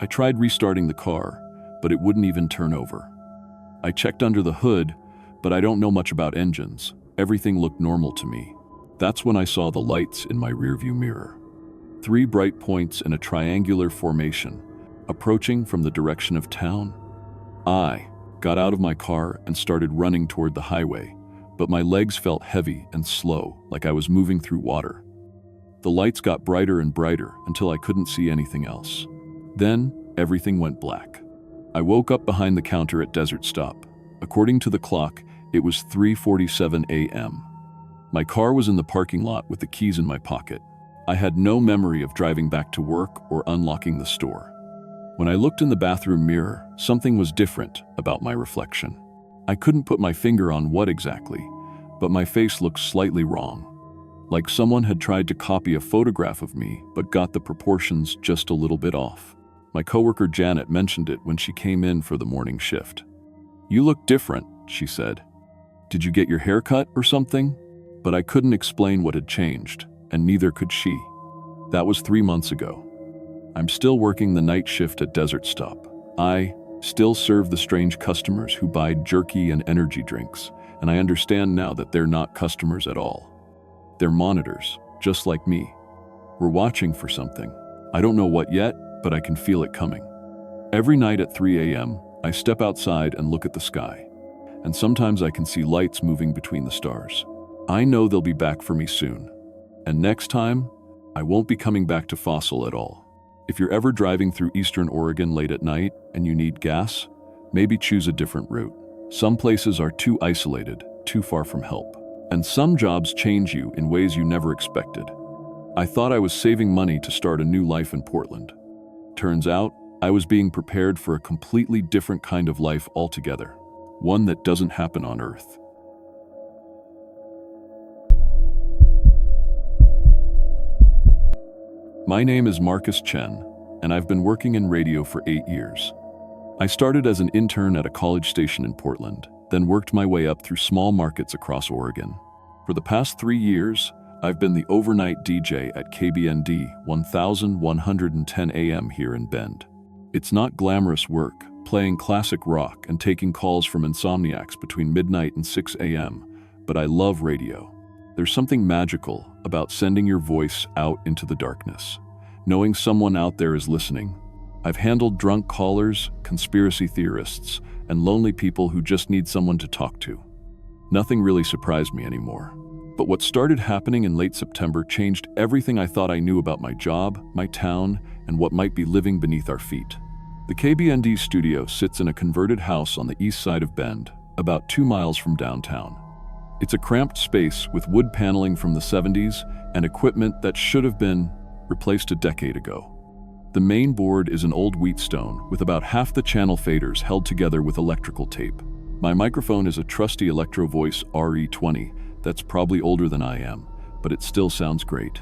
I tried restarting the car, but it wouldn't even turn over. I checked under the hood, but I don't know much about engines. Everything looked normal to me. That's when I saw the lights in my rearview mirror. 3 bright points in a triangular formation, approaching from the direction of town. I got out of my car and started running toward the highway, but my legs felt heavy and slow, like I was moving through water. The lights got brighter and brighter until I couldn't see anything else. Then, everything went black. I woke up behind the counter at Desert Stop. According to the clock, it was 3:47 a.m. My car was in the parking lot with the keys in my pocket. I had no memory of driving back to work or unlocking the store. When I looked in the bathroom mirror, something was different about my reflection. I couldn't put my finger on what exactly, but my face looked slightly wrong. Like someone had tried to copy a photograph of me, but got the proportions just a little bit off. My coworker Janet mentioned it when she came in for the morning shift. "You look different," she said. "Did you get your hair cut or something?" But I couldn't explain what had changed, and neither could she. That was 3 months ago. I'm still working the night shift at Desert Stop. I still serve the strange customers who buy jerky and energy drinks, and I understand now that they're not customers at all. They're monitors, just like me. We're watching for something. I don't know what yet, but I can feel it coming. Every night at 3 a.m., I step outside and look at the sky, and sometimes I can see lights moving between the stars. I know they'll be back for me soon, and next time, I won't be coming back to Fossil at all. If you're ever driving through eastern Oregon late at night and you need gas, Maybe choose a different route. Some places are too isolated, too far from help. And some jobs change you in ways you never expected. I thought I was saving money to start a new life in Portland. Turns out, I was being prepared for a completely different kind of life altogether. One that doesn't happen on Earth. My name is Marcus Chen, and I've been working in radio for 8 years. I started as an intern at a college station in Portland, then worked my way up through small markets across Oregon. For the past 3 years, I've been the overnight DJ at KBND 1110 AM here in Bend. It's not glamorous work, playing classic rock and taking calls from insomniacs between midnight and 6 AM, but I love radio. There's something magical about sending your voice out into the darkness, knowing someone out there is listening. I've handled drunk callers, conspiracy theorists, and lonely people who just need someone to talk to. Nothing really surprised me anymore. But what started happening in late September changed everything I thought I knew about my job, my town, and what might be living beneath our feet. The KBND studio sits in a converted house on the east side of Bend, about 2 miles from downtown. It's a cramped space with wood paneling from the 70s and equipment that should have been replaced a decade ago. The main board is an old Wheatstone with about half the channel faders held together with electrical tape. My microphone is a trusty Electro Voice RE20 that's probably older than I am, but it still sounds great.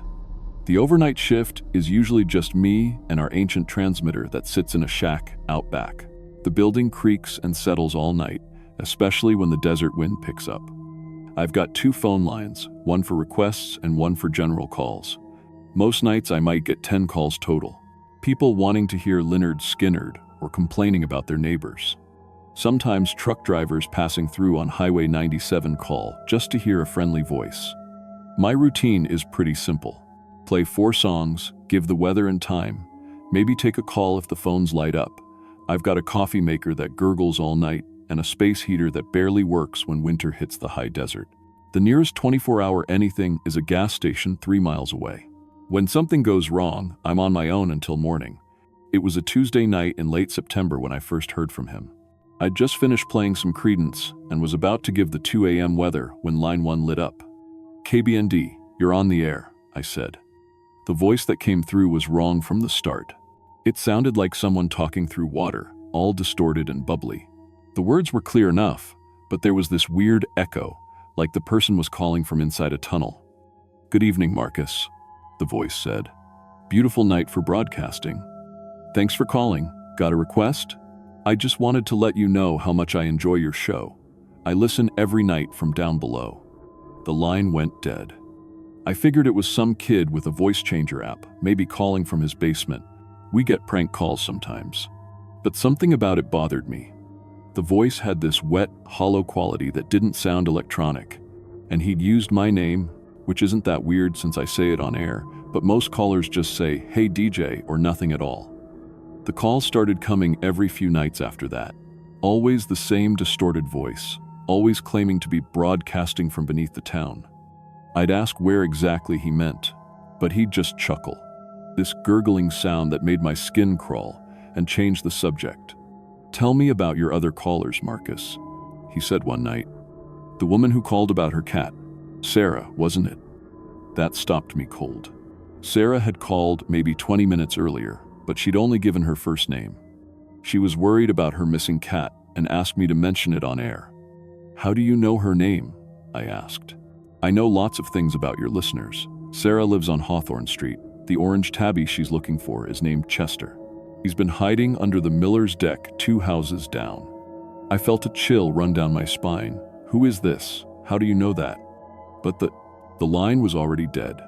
The overnight shift is usually just me and our ancient transmitter that sits in a shack out back. The building creaks and settles all night, especially when the desert wind picks up. I've got 2 phone lines, one for requests and one for general calls. Most nights I might get 10 calls total. People wanting to hear Lynyrd Skynyrd or complaining about their neighbors. Sometimes truck drivers passing through on Highway 97 call just to hear a friendly voice. My routine is pretty simple. Play 4 songs, give the weather and time, maybe take a call if the phones light up. I've got a coffee maker that gurgles all night and a space heater that barely works when winter hits the high desert. The nearest 24-hour anything is a gas station 3 miles away. When something goes wrong, I'm on my own until morning. It was a Tuesday night in late September when I first heard from him. I'd just finished playing some Creedence and was about to give the 2 AM weather when line 1 lit up. KBND, you're on the air, I said. The voice that came through was wrong from the start. It sounded like someone talking through water, all distorted and bubbly. The words were clear enough, but there was this weird echo, like the person was calling from inside a tunnel. Good evening, Marcus, the voice said. Beautiful night for broadcasting. Thanks for calling. Got a request? I just wanted to let you know how much I enjoy your show. I listen every night from down below. The line went dead. I figured it was some kid with a voice changer app, maybe calling from his basement. We get prank calls sometimes. But something about it bothered me. The voice had this wet, hollow quality that didn't sound electronic. And he'd used my name, which isn't that weird since I say it on air, but most callers just say, "Hey DJ," or nothing at all. The calls started coming every few nights after that. Always the same distorted voice, always claiming to be broadcasting from beneath the town. I'd ask where exactly he meant, but he'd just chuckle. This gurgling sound that made my skin crawl and changed the subject. "Tell me about your other callers, Marcus," he said one night. "The woman who called about her cat. Sarah, wasn't it?" That stopped me cold. Sarah had called maybe 20 minutes earlier, but she'd only given her first name. She was worried about her missing cat and asked me to mention it on air. "How do you know her name?" I asked. "I know lots of things about your listeners. Sarah lives on Hawthorne Street. The orange tabby she's looking for is named Chester. He's been hiding under the Miller's deck 2 houses down." I felt a chill run down my spine. Who is this? How do you know that? But the line was already dead.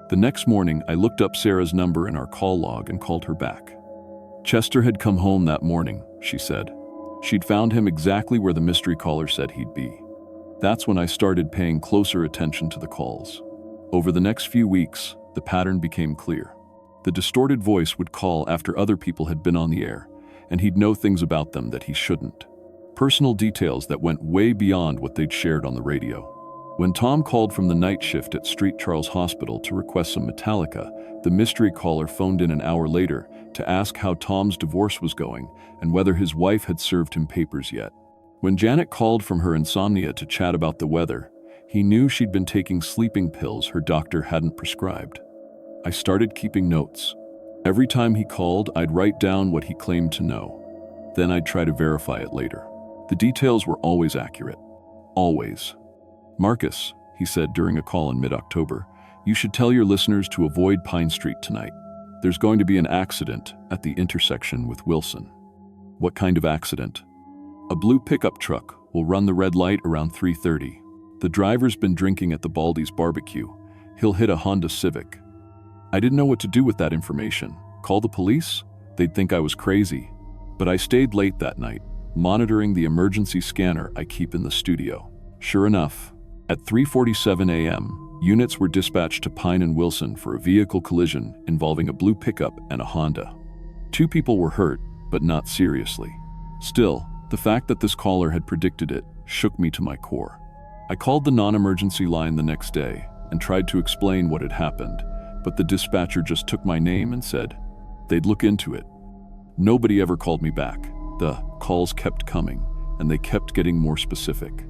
The next morning, I looked up Sarah's number in our call log and called her back. Chester had come home that morning, she said. She'd found him exactly where the mystery caller said he'd be. That's when I started paying closer attention to the calls. Over the next few weeks, the pattern became clear. The distorted voice would call after other people had been on the air, and he'd know things about them that he shouldn't. Personal details that went way beyond what they'd shared on the radio. When Tom called from the night shift at Street Charles Hospital to request some Metallica, the mystery caller phoned in an hour later to ask how Tom's divorce was going and whether his wife had served him papers yet. When Janet called from her insomnia to chat about the weather, he knew she'd been taking sleeping pills her doctor hadn't prescribed. I started keeping notes. Every time he called, I'd write down what he claimed to know. Then I'd try to verify it later. The details were always accurate. Always. "Marcus," he said during a call in mid-October, "you should tell your listeners to avoid Pine Street tonight. There's going to be an accident at the intersection with Wilson." "What kind of accident?" "A blue pickup truck will run the red light around 3:30. The driver's been drinking at the Baldy's barbecue. He'll hit a Honda Civic." I didn't know what to do with that information. Call the police? They'd think I was crazy. But I stayed late that night, monitoring the emergency scanner I keep in the studio. Sure enough, at 3:47 a.m., units were dispatched to Pine and Wilson for a vehicle collision involving a blue pickup and a Honda. 2 people were hurt, but not seriously. Still, the fact that this caller had predicted it shook me to my core. I called the non-emergency line the next day and tried to explain what had happened, but the dispatcher just took my name and said they'd look into it. Nobody ever called me back. The calls kept coming, and they kept getting more specific.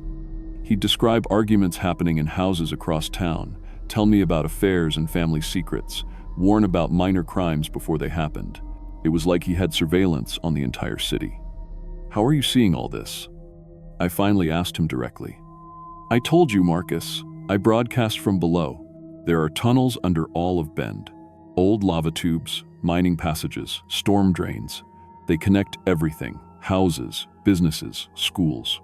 He'd describe arguments happening in houses across town, tell me about affairs and family secrets, warn about minor crimes before they happened. It was like he had surveillance on the entire city. "How are you seeing all this?" I finally asked him directly. "I told you, Marcus. I broadcast from below. There are tunnels under all of Bend. Old lava tubes, mining passages, storm drains. They connect everything: houses, businesses, schools.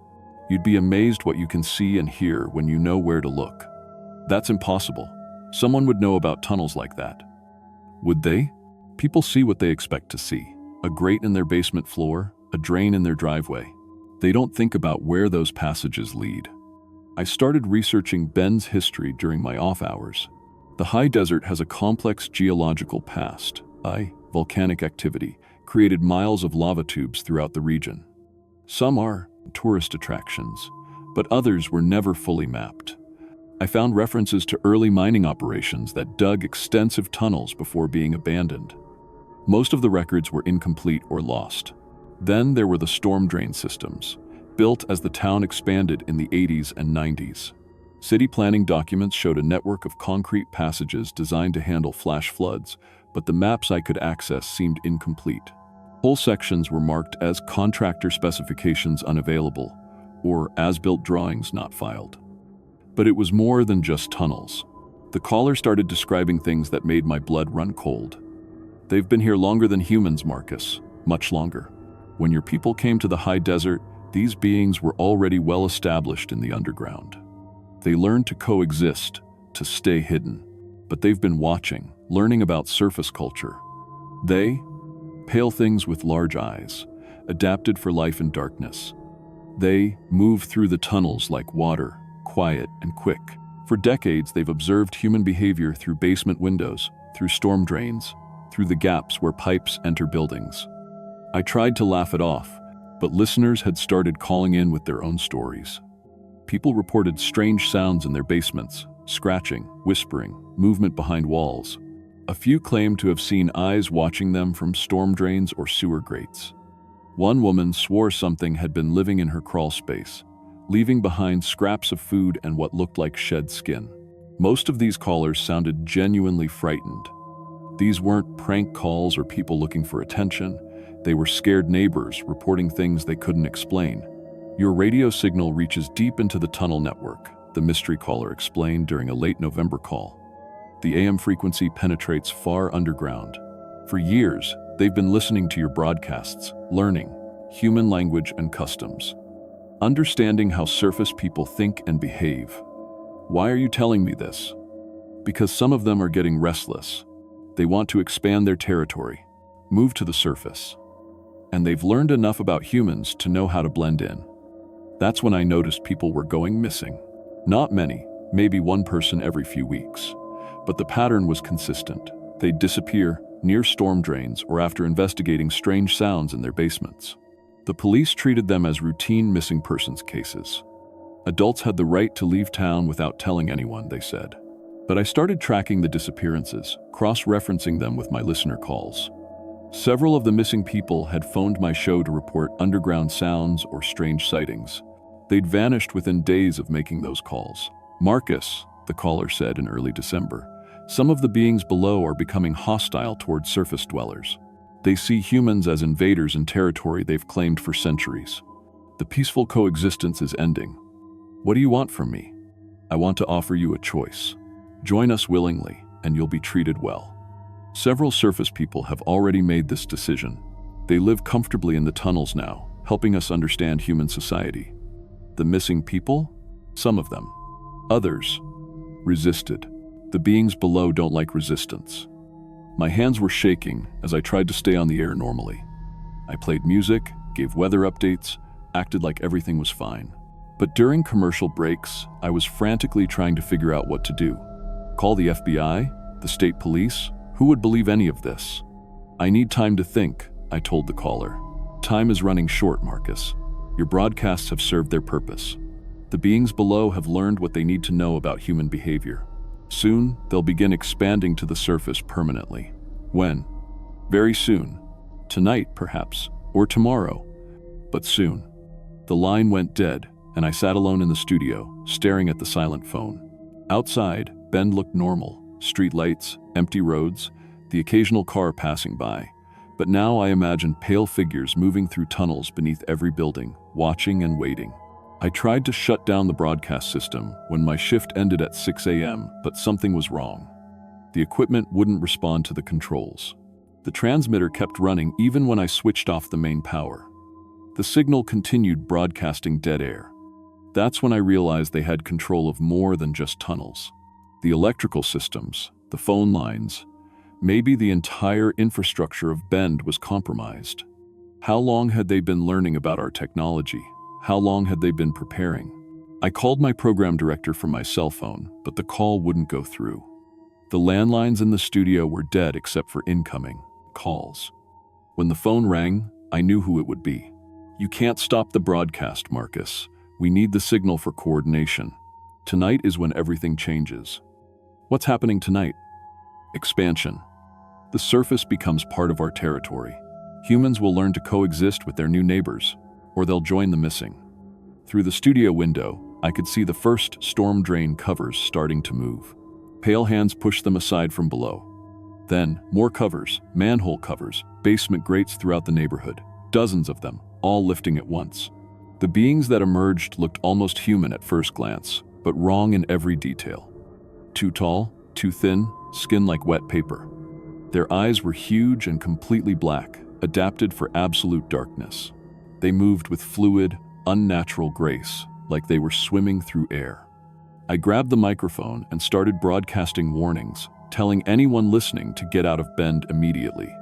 You'd be amazed what you can see and hear when you know where to look. That's impossible. Someone would know about tunnels like that." Would they? People see what they expect to see. A grate in their basement floor, a drain in their driveway. They don't think about where those passages lead. I started researching Bend's history during my off hours. The high desert has a complex geological past. Volcanic activity created miles of lava tubes throughout the region. Some are tourist attractions, but others were never fully mapped. I found references to early mining operations that dug extensive tunnels before being abandoned. Most of the records were incomplete or lost. Then there were the storm drain systems, built as the town expanded in the 80s and 90s. City planning documents showed a network of concrete passages designed to handle flash floods, but the maps I could access seemed incomplete. Whole sections were marked as contractor specifications unavailable, or as-built drawings not filed. But it was more than just tunnels. The caller started describing things that made my blood run cold. "They've been here longer than humans, Marcus, much longer. When your people came to the high desert, these beings were already well established in the underground. They learned to coexist, to stay hidden. But they've been watching, learning about surface culture. They, pale things with large eyes, adapted for life in darkness. They move through the tunnels like water, quiet and quick. For decades, they've observed human behavior through basement windows, through storm drains, through the gaps where pipes enter buildings." I tried to laugh it off, but listeners had started calling in with their own stories. People reported strange sounds in their basements, scratching, whispering, movement behind walls. A few claimed to have seen eyes watching them from storm drains or sewer grates. One woman swore something had been living in her crawl space, leaving behind scraps of food and what looked like shed skin. Most of these callers sounded genuinely frightened. These weren't prank calls or people looking for attention. They were scared neighbors reporting things they couldn't explain. "Your radio signal reaches deep into the tunnel network," the mystery caller explained during a late November call. "The AM frequency penetrates far underground. For years, they've been listening to your broadcasts, learning human language and customs, understanding how surface people think and behave." "Why are you telling me this?" "Because some of them are getting restless. They want to expand their territory, move to the surface. And they've learned enough about humans to know how to blend in." That's when I noticed people were going missing. Not many, maybe one person every few weeks. But the pattern was consistent. They'd disappear near storm drains or after investigating strange sounds in their basements. The police treated them as routine missing persons cases. Adults had the right to leave town without telling anyone, they said. But I started tracking the disappearances, cross-referencing them with my listener calls. Several of the missing people had phoned my show to report underground sounds or strange sightings. They'd vanished within days of making those calls. Marcus, the caller said in early December, some of the beings below are becoming hostile toward surface dwellers. They see humans as invaders in territory they've claimed for centuries. The peaceful coexistence is ending. What do you want from me? I want to offer you a choice. Join us willingly, and you'll be treated well. Several surface people have already made this decision. They live comfortably in the tunnels now, helping us understand human society. The missing people? Some of them. Others resisted. The beings below don't like resistance. My hands were shaking as I tried to stay on the air normally. I played music, gave weather updates, acted like everything was fine. But during commercial breaks, I was frantically trying to figure out what to do. Call the FBI? The state police? Who would believe any of this? I need time to think, I told the caller. Time is running short, Marcus. Your broadcasts have served their purpose. The beings below have learned what they need to know about human behavior. Soon, they'll begin expanding to the surface permanently. When? Very soon. Tonight, perhaps, or tomorrow. But soon. The line went dead, and I sat alone in the studio, staring at the silent phone. Outside, Bend looked normal. Street lights, empty roads, the occasional car passing by. But now I imagined pale figures moving through tunnels beneath every building, watching and waiting. I tried to shut down the broadcast system when my shift ended at 6 a.m., but something was wrong. The equipment wouldn't respond to the controls. The transmitter kept running even when I switched off the main power. The signal continued broadcasting dead air. That's when I realized they had control of more than just tunnels. The electrical systems, the phone lines, maybe the entire infrastructure of Bend was compromised. How long had they been learning about our technology? How long had they been preparing? I called my program director from my cell phone, but the call wouldn't go through. The landlines in the studio were dead except for incoming calls. When the phone rang, I knew who it would be. You can't stop the broadcast, Marcus. We need the signal for coordination. Tonight is when everything changes. What's happening tonight? Expansion. The surface becomes part of our territory. Humans will learn to coexist with their new neighbors, or they'll join the missing. Through the studio window, I could see the first storm drain covers starting to move. Pale hands pushed them aside from below. Then, more covers, manhole covers, basement grates throughout the neighborhood. Dozens of them, all lifting at once. The beings that emerged looked almost human at first glance, but wrong in every detail. Too tall, too thin, skin like wet paper. Their eyes were huge and completely black, adapted for absolute darkness. They moved with fluid, unnatural grace, like they were swimming through air. I grabbed the microphone and started broadcasting warnings, telling anyone listening to get out of Bend immediately.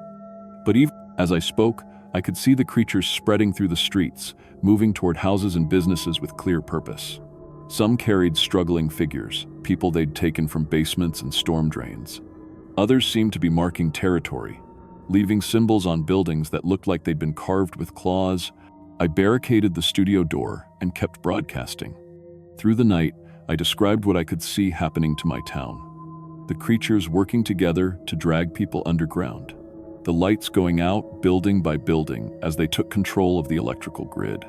But even as I spoke, I could see the creatures spreading through the streets, moving toward houses and businesses with clear purpose. Some carried struggling figures, people they'd taken from basements and storm drains. Others seemed to be marking territory, leaving symbols on buildings that looked like they'd been carved with claws. I barricaded the studio door and kept broadcasting. Through the night, I described what I could see happening to my town. The creatures working together to drag people underground. The lights going out building by building as they took control of the electrical grid.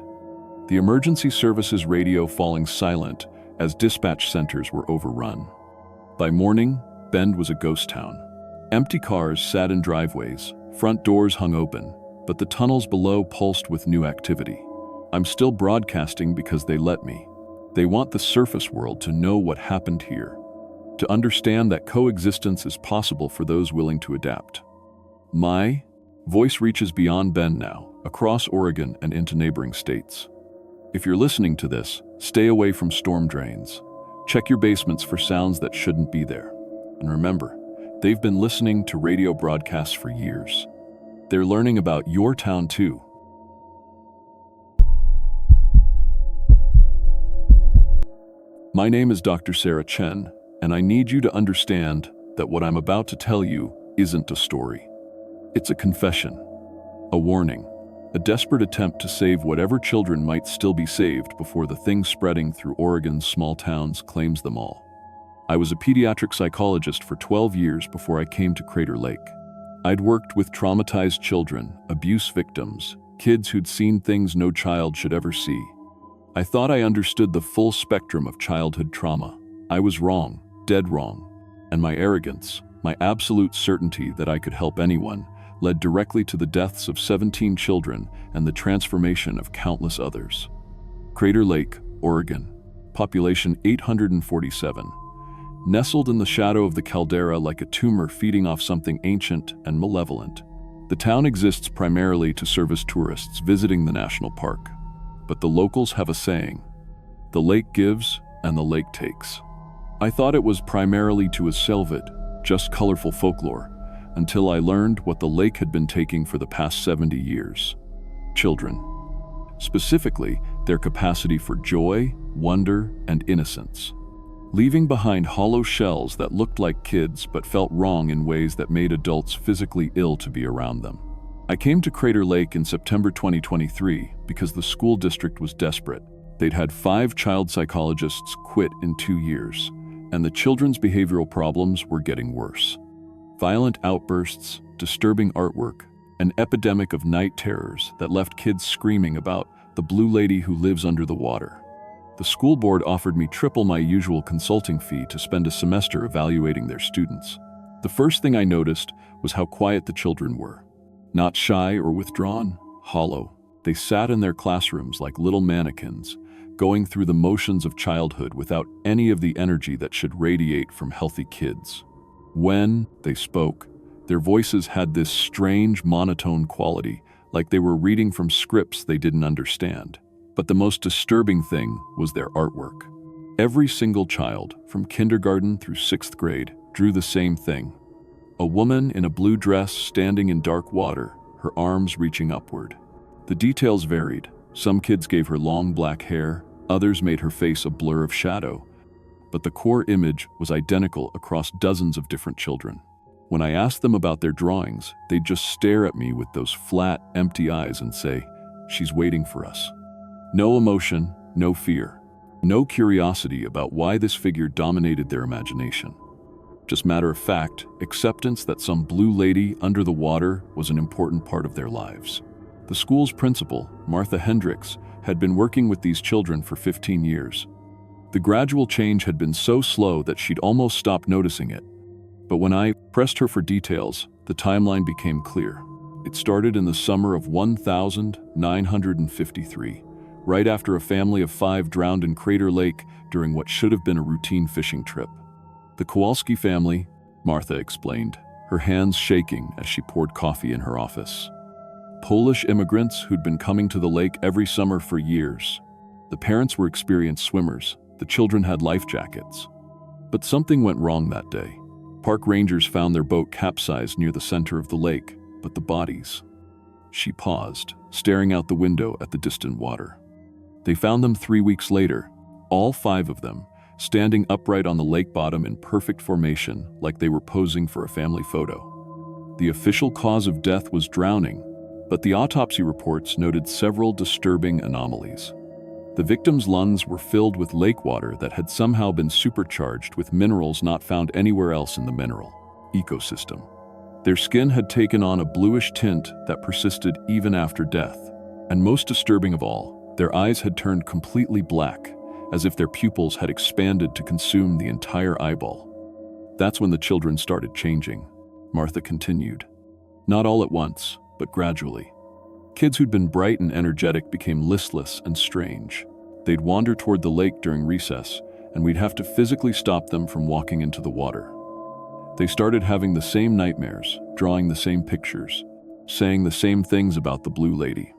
The emergency services radio falling silent as dispatch centers were overrun. By morning, Bend was a ghost town. Empty cars sat in driveways, front doors hung open, but the tunnels below pulsed with new activity. I'm still broadcasting because they let me. They want the surface world to know what happened here, to understand that coexistence is possible for those willing to adapt. My voice reaches beyond Bend now, across Oregon and into neighboring states. If you're listening to this, stay away from storm drains. Check your basements for sounds that shouldn't be there. And remember, they've been listening to radio broadcasts for years. They're learning about your town too. My name is Dr. Sarah Chen, and I need you to understand that what I'm about to tell you isn't a story. It's a confession, a warning, a desperate attempt to save whatever children might still be saved before the thing spreading through Oregon's small towns claims them all. I was a pediatric psychologist for 12 years before I came to Crater Lake. I'd worked with traumatized children, abuse victims, kids who'd seen things no child should ever see. I thought I understood the full spectrum of childhood trauma. I was wrong, dead wrong. And my arrogance, my absolute certainty that I could help anyone, led directly to the deaths of 17 children and the transformation of countless others. Crater Lake, Oregon, population 847. Nestled in the shadow of the caldera like a tumor feeding off something ancient and malevolent. The town exists primarily to service tourists visiting the national park. But the locals have a saying, "The lake gives and the lake takes." I thought it was primarily to asselve it, just colorful folklore, until I learned what the lake had been taking for the past 70 years. Children. Specifically, their capacity for joy, wonder, and innocence. Leaving behind hollow shells that looked like kids but felt wrong in ways that made adults physically ill to be around them. I came to Crater Lake in September 2023 because the school district was desperate. They'd had 5 child psychologists quit in 2 years, and the children's behavioral problems were getting worse. Violent outbursts, disturbing artwork, an epidemic of night terrors that left kids screaming about the blue lady who lives under the water. The school board offered me triple my usual consulting fee to spend a semester evaluating their students. The first thing I noticed was how quiet the children were. Not shy or withdrawn, hollow. They sat in their classrooms like little mannequins, going through the motions of childhood without any of the energy that should radiate from healthy kids. When they spoke, their voices had this strange monotone quality, like they were reading from scripts they didn't understand. But the most disturbing thing was their artwork. Every single child, from kindergarten through 6th grade, drew the same thing. A woman in a blue dress standing in dark water, her arms reaching upward. The details varied. Some kids gave her long black hair, others made her face a blur of shadow. But the core image was identical across dozens of different children. When I asked them about their drawings, they'd just stare at me with those flat, empty eyes and say, "She's waiting for us." No emotion, no fear, no curiosity about why this figure dominated their imagination. Just matter of fact, acceptance that some blue lady under the water was an important part of their lives. The school's principal, Martha Hendricks, had been working with these children for 15 years. The gradual change had been so slow that she'd almost stopped noticing it. But when I pressed her for details, the timeline became clear. It started in the summer of 1953. Right after a family of 5 drowned in Crater Lake during what should have been a routine fishing trip. The Kowalski family, Martha explained, her hands shaking as she poured coffee in her office. Polish immigrants who'd been coming to the lake every summer for years. The parents were experienced swimmers, the children had life jackets. But something went wrong that day. Park rangers found their boat capsized near the center of the lake, but the bodies. She paused, staring out the window at the distant water. They found them 3 weeks later, all 5 of them, standing upright on the lake bottom in perfect formation like they were posing for a family photo. The official cause of death was drowning, but the autopsy reports noted several disturbing anomalies. The victims' lungs were filled with lake water that had somehow been supercharged with minerals not found anywhere else in the mineral ecosystem. Their skin had taken on a bluish tint that persisted even after death. And most disturbing of all, their eyes had turned completely black, as if their pupils had expanded to consume the entire eyeball. That's when the children started changing, Martha continued. Not all at once, but gradually. Kids who'd been bright and energetic became listless and strange. They'd wander toward the lake during recess, and we'd have to physically stop them from walking into the water. They started having the same nightmares, drawing the same pictures, saying the same things about the blue lady.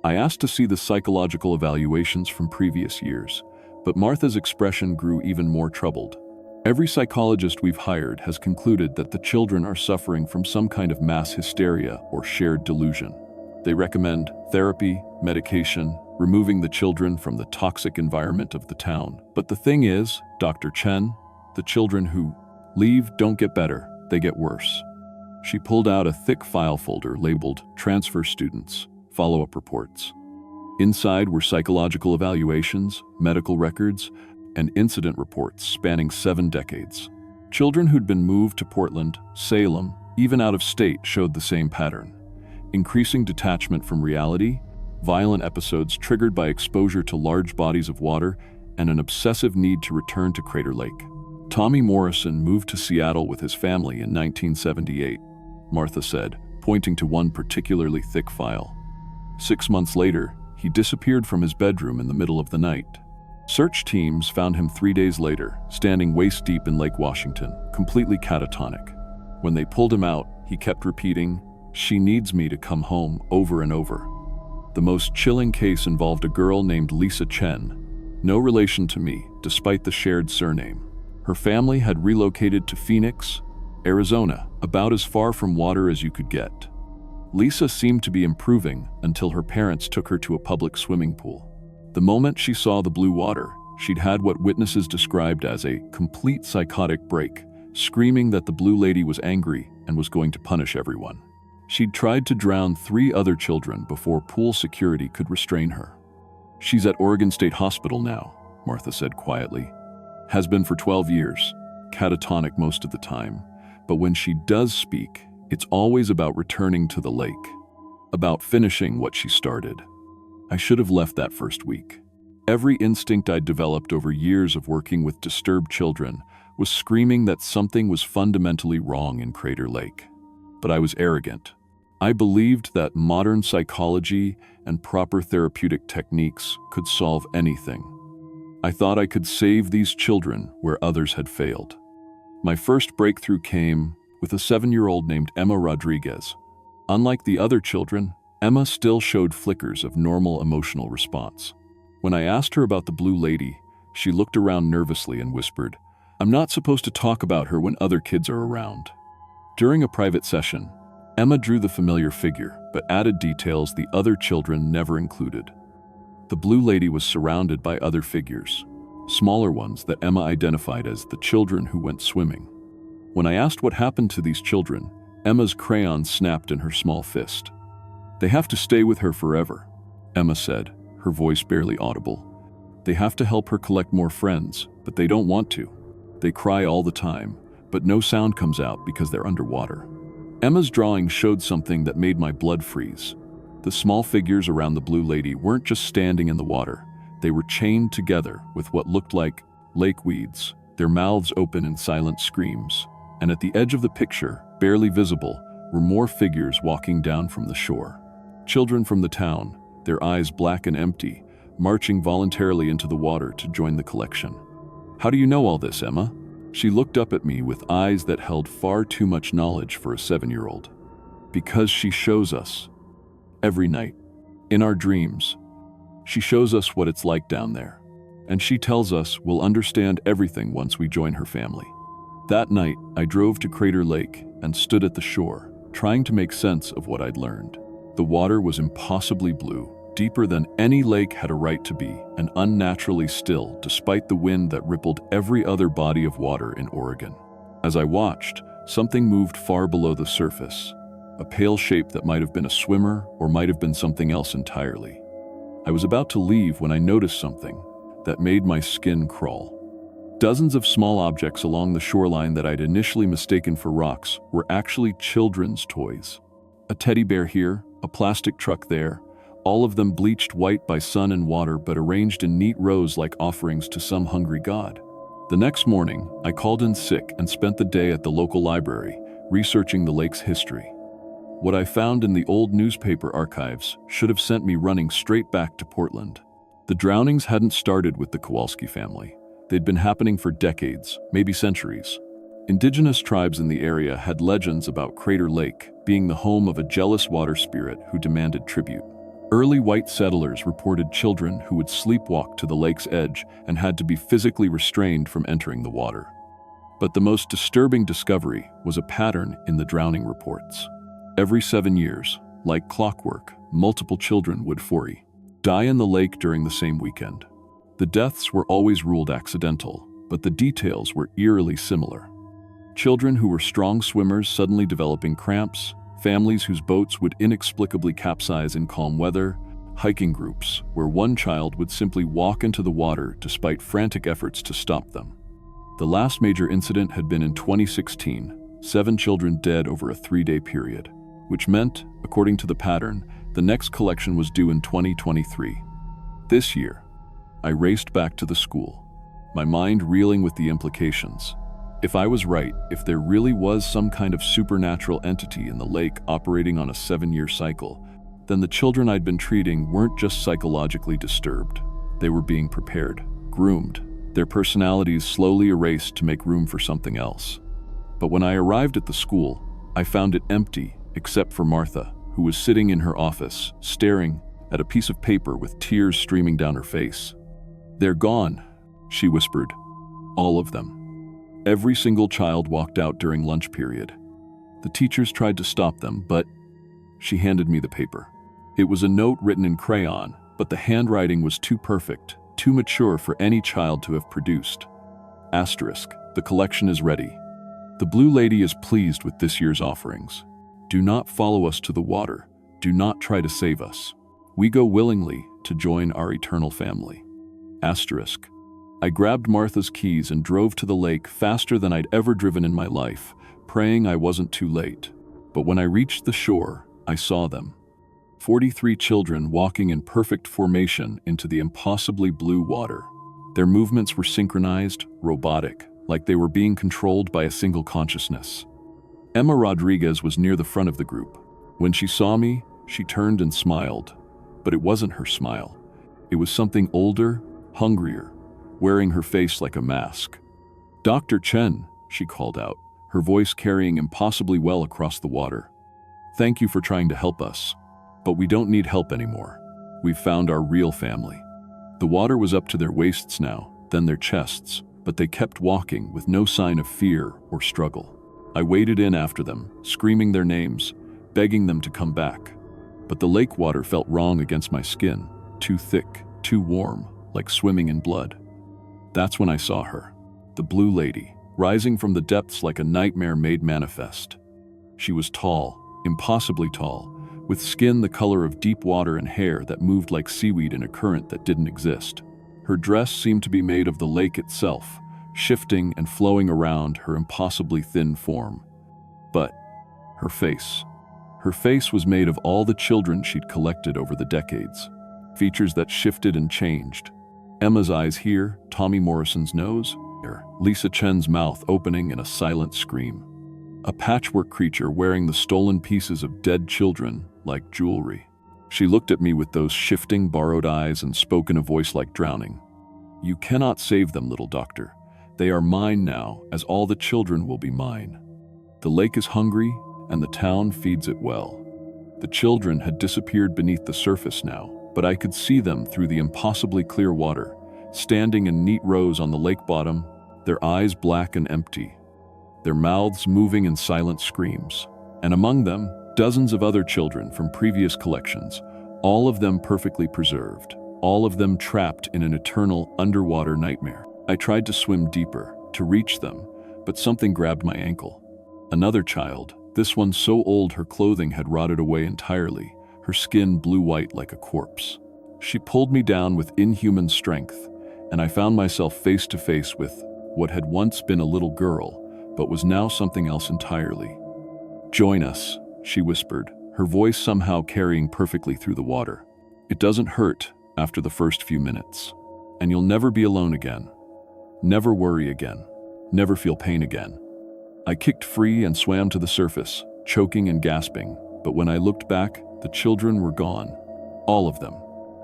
I asked to see the psychological evaluations from previous years, but Martha's expression grew even more troubled. Every psychologist we've hired has concluded that the children are suffering from some kind of mass hysteria or shared delusion. They recommend therapy, medication, removing the children from the toxic environment of the town. But the thing is, Dr. Chen, the children who leave don't get better, they get worse. She pulled out a thick file folder labeled Transfer Students, follow-up reports. Inside were psychological evaluations, medical records, and incident reports spanning 7 decades. Children who'd been moved to Portland, Salem, even out of state showed the same pattern. Increasing detachment from reality, violent episodes triggered by exposure to large bodies of water, and an obsessive need to return to Crater Lake. Tommy Morrison moved to Seattle with his family in 1978, Martha said, pointing to one particularly thick file. 6 months later, he disappeared from his bedroom in the middle of the night. Search teams found him 3 days later, standing waist-deep in Lake Washington, completely catatonic. When they pulled him out, he kept repeating, "She needs me to come home," over and over. The most chilling case involved a girl named Lisa Chen, no relation to me, despite the shared surname. Her family had relocated to Phoenix, Arizona, about as far from water as you could get. Lisa seemed to be improving until her parents took her to a public swimming pool. The moment she saw the blue water, she'd had what witnesses described as a complete psychotic break, screaming that the blue lady was angry and was going to punish everyone. She'd tried to drown 3 other children before pool security could restrain her. "She's at Oregon State Hospital now," Martha said quietly. "Has been for 12 years, catatonic most of the time, but when she does speak, it's always about returning to the lake, about finishing what she started." I should have left that first week. Every instinct I'd developed over years of working with disturbed children was screaming that something was fundamentally wrong in Crater Lake. But I was arrogant. I believed that modern psychology and proper therapeutic techniques could solve anything. I thought I could save these children where others had failed. My first breakthrough came with a 7-year-old named Emma Rodriguez. Unlike the other children, Emma still showed flickers of normal emotional response. When I asked her about the blue lady, she looked around nervously and whispered, "I'm not supposed to talk about her when other kids are around." During a private session, Emma drew the familiar figure, but added details the other children never included. The blue lady was surrounded by other figures, smaller ones that Emma identified as the children who went swimming. When I asked what happened to these children, Emma's crayon snapped in her small fist. "They have to stay with her forever," Emma said, her voice barely audible. "They have to help her collect more friends, but they don't want to. They cry all the time, but no sound comes out because they're underwater." Emma's drawing showed something that made my blood freeze. The small figures around the blue lady weren't just standing in the water. They were chained together with what looked like lake weeds, their mouths open in silent screams. And at the edge of the picture, barely visible, were more figures walking down from the shore. Children from the town, their eyes black and empty, marching voluntarily into the water to join the collection. "How do you know all this, Emma?" She looked up at me with eyes that held far too much knowledge for a 7-year-old. "Because she shows us. Every night. In our dreams. She shows us what it's like down there. And she tells us we'll understand everything once we join her family." That night, I drove to Crater Lake and stood at the shore, trying to make sense of what I'd learned. The water was impossibly blue, deeper than any lake had a right to be, and unnaturally still despite the wind that rippled every other body of water in Oregon. As I watched, something moved far below the surface, a pale shape that might have been a swimmer or might have been something else entirely. I was about to leave when I noticed something that made my skin crawl. Dozens of small objects along the shoreline that I'd initially mistaken for rocks were actually children's toys. A teddy bear here, a plastic truck there, all of them bleached white by sun and water but arranged in neat rows like offerings to some hungry god. The next morning, I called in sick and spent the day at the local library, researching the lake's history. What I found in the old newspaper archives should have sent me running straight back to Portland. The drownings hadn't started with the Kowalski family. They'd been happening for decades, maybe centuries. Indigenous tribes in the area had legends about Crater Lake being the home of a jealous water spirit who demanded tribute. Early white settlers reported children who would sleepwalk to the lake's edge and had to be physically restrained from entering the water. But the most disturbing discovery was a pattern in the drowning reports. Every 7 years, like clockwork, multiple children would die in the lake during the same weekend. The deaths were always ruled accidental, but the details were eerily similar. Children who were strong swimmers suddenly developing cramps, families whose boats would inexplicably capsize in calm weather, hiking groups where one child would simply walk into the water despite frantic efforts to stop them. The last major incident had been in 2016, 7 children dead over a 3-day period, which meant, according to the pattern, the next collection was due in 2023. This year, I raced back to the school, my mind reeling with the implications. If I was right, if there really was some kind of supernatural entity in the lake operating on a 7-year cycle, then the children I'd been treating weren't just psychologically disturbed. They were being prepared, groomed, their personalities slowly erased to make room for something else. But when I arrived at the school, I found it empty except for Martha, who was sitting in her office, staring at a piece of paper with tears streaming down her face. "They're gone," she whispered. "All of them." Every single child walked out during lunch period. The teachers tried to stop them, but she handed me the paper. It was a note written in crayon, but the handwriting was too perfect, too mature for any child to have produced. Asterisk, the collection is ready. The Blue Lady is pleased with this year's offerings. Do not follow us to the water. Do not try to save us. We go willingly to join our eternal family. Asterisk. I grabbed Martha's keys and drove to the lake faster than I'd ever driven in my life, praying I wasn't too late. But when I reached the shore, I saw them. 43 children walking in perfect formation into the impossibly blue water. Their movements were synchronized, robotic, like they were being controlled by a single consciousness. Emma Rodriguez was near the front of the group. When she saw me, she turned and smiled. But it wasn't her smile. It was something older, hungrier, wearing her face like a mask. "Dr. Chen," she called out, her voice carrying impossibly well across the water. "Thank you for trying to help us. But we don't need help anymore. We've found our real family." The water was up to their waists now, then their chests, but they kept walking with no sign of fear or struggle. I waded in after them, screaming their names, begging them to come back. But the lake water felt wrong against my skin, too thick, too warm, like swimming in blood. That's when I saw her, the Blue Lady, rising from the depths like a nightmare made manifest. She was tall, impossibly tall, with skin the color of deep water and hair that moved like seaweed in a current that didn't exist. Her dress seemed to be made of the lake itself, shifting and flowing around her impossibly thin form. But her face was made of all the children she'd collected over the decades. Features that shifted and changed. Emma's eyes here, Tommy Morrison's nose, there, Lisa Chen's mouth opening in a silent scream. A patchwork creature wearing the stolen pieces of dead children like jewelry. She looked at me with those shifting, borrowed eyes and spoke in a voice like drowning. "You cannot save them, little doctor. They are mine now, as all the children will be mine. The lake is hungry, and the town feeds it well." The children had disappeared beneath the surface now, but I could see them through the impossibly clear water, standing in neat rows on the lake bottom, their eyes black and empty, their mouths moving in silent screams. And among them, dozens of other children from previous collections, all of them perfectly preserved, all of them trapped in an eternal underwater nightmare. I tried to swim deeper, to reach them, but something grabbed my ankle. Another child, this one so old her clothing had rotted away entirely, her skin blue-white like a corpse. She pulled me down with inhuman strength, and I found myself face to face with what had once been a little girl, but was now something else entirely. "Join us," she whispered, her voice somehow carrying perfectly through the water. "It doesn't hurt after the first few minutes, and you'll never be alone again. Never worry again. Never feel pain again." I kicked free and swam to the surface, choking and gasping, but when I looked back, the children were gone. All of them.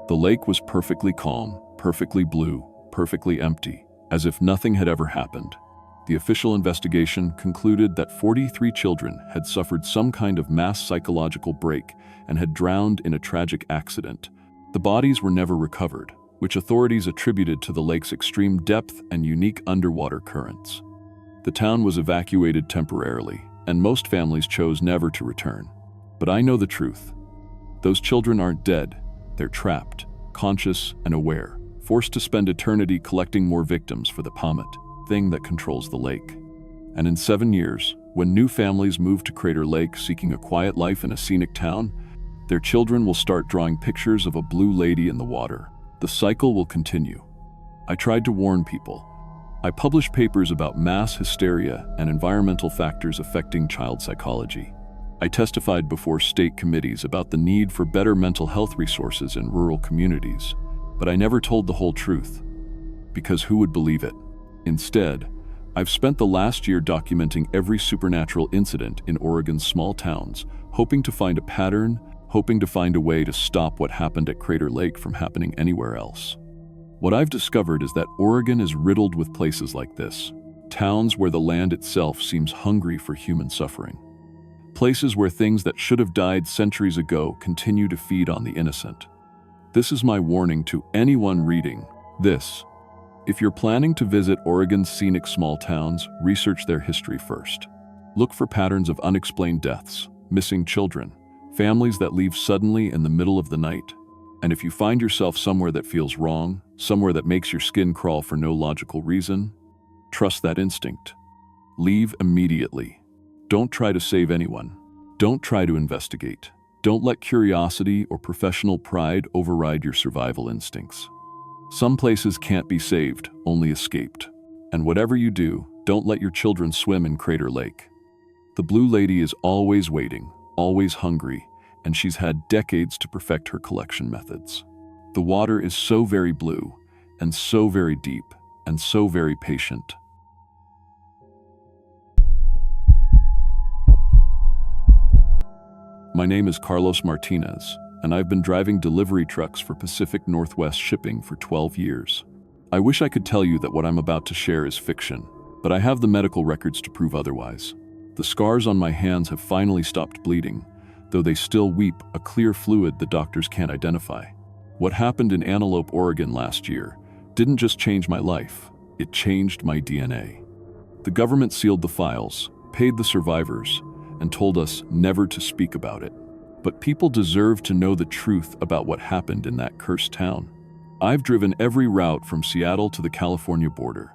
The lake was perfectly calm, perfectly blue, perfectly empty, as if nothing had ever happened. The official investigation concluded that 43 children had suffered some kind of mass psychological break and had drowned in a tragic accident. The bodies were never recovered, which authorities attributed to the lake's extreme depth and unique underwater currents. The town was evacuated temporarily, and most families chose never to return. But I know the truth. Those children aren't dead. They're trapped, conscious and aware, forced to spend eternity collecting more victims for the Pamet, thing that controls the lake. And in 7 years, When new families move to Crater Lake seeking a quiet life in a scenic town, their children will start drawing pictures of a blue lady in the water. The cycle will continue. I tried to warn people. I published papers about mass hysteria and environmental factors affecting child psychology. I testified before state committees about the need for better mental health resources in rural communities, but I never told the whole truth, because who would believe it? Instead, I've spent the last year documenting every supernatural incident in Oregon's small towns, hoping to find a pattern, hoping to find a way to stop what happened at Crater Lake from happening anywhere else. What I've discovered is that Oregon is riddled with places like this, towns where the land itself seems hungry for human suffering. Places where things that should have died centuries ago continue to feed on the innocent. This is my warning to anyone reading this. If you're planning to visit Oregon's scenic small towns, research their history first. Look for patterns of unexplained deaths, missing children, families that leave suddenly in the middle of the night. And if you find yourself somewhere that feels wrong, somewhere that makes your skin crawl for no logical reason, trust that instinct. Leave immediately. Don't try to save anyone. Don't try to investigate. Don't let curiosity or professional pride override your survival instincts. Some places can't be saved, only escaped. And whatever you do, don't let your children swim in Crater Lake. The Blue Lady is always waiting, always hungry, and she's had decades to perfect her collection methods. The water is so very blue, and so very deep, and so very patient. My name is Carlos Martinez, and I've been driving delivery trucks for Pacific Northwest Shipping for 12 years. I wish I could tell you that what I'm about to share is fiction, but I have the medical records to prove otherwise. The scars on my hands have finally stopped bleeding, though they still weep a clear fluid the doctors can't identify. What happened in Antelope, Oregon last year didn't just change my life, it changed my DNA. The government sealed the files, paid the survivors, and told us never to speak about it. But people deserve to know the truth about what happened in that cursed town. I've driven every route from Seattle to the California border.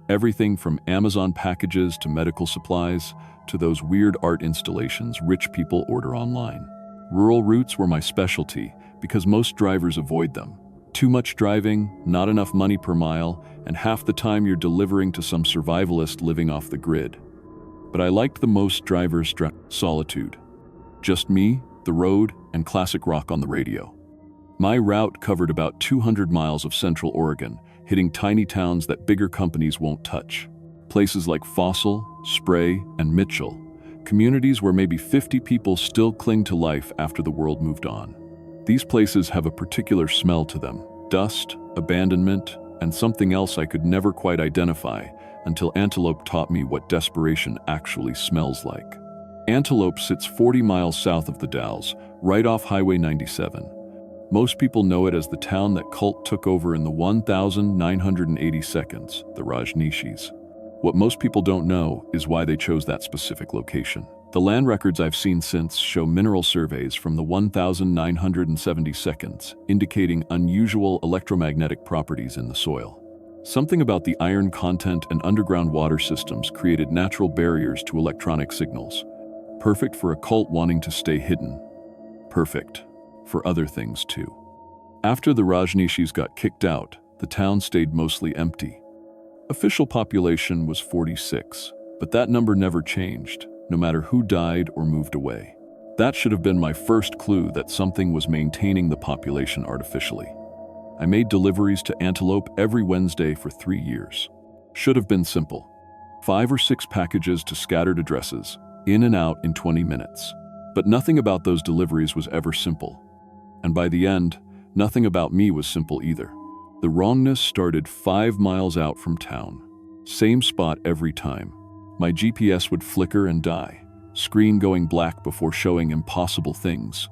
Everything from Amazon packages to medical supplies to those weird art installations rich people order online. Rural routes were my specialty because most drivers avoid them. Too much driving, not enough money per mile, and half the time you're delivering to some survivalist living off the grid. But I liked the most drivers' solitude. Just me, the road, and classic rock on the radio. My route covered about 200 miles of central Oregon, hitting tiny towns that bigger companies won't touch. Places like Fossil, Spray, and Mitchell, communities where maybe 50 people still cling to life after the world moved on. These places have a particular smell to them: dust, abandonment, and something else I could never quite identify until Antelope taught me what desperation actually smells like. Antelope sits 40 miles south of the Dalles, right off Highway 97. Most people know it as the town that cult took over in the 1980 seconds, the Rajneeshis. What most people don't know is why they chose that specific location. The land records I've seen since show mineral surveys from the 1970 seconds, indicating unusual electromagnetic properties in the soil. Something about the iron content and underground water systems created natural barriers to electronic signals. Perfect for a cult wanting to stay hidden. Perfect for other things too. After the Rajneeshis got kicked out, the town stayed mostly empty. Official population was 46, but that number never changed, no matter who died or moved away. That should have been my first clue that something was maintaining the population artificially. I made deliveries to Antelope every Wednesday for 3 years. Should have been simple. 5 or 6 packages to scattered addresses, in and out in 20 minutes. But nothing about those deliveries was ever simple. And by the end, nothing about me was simple either. The wrongness started 5 miles out from town. Same spot every time. My GPS would flicker and die, screen going black before showing impossible things,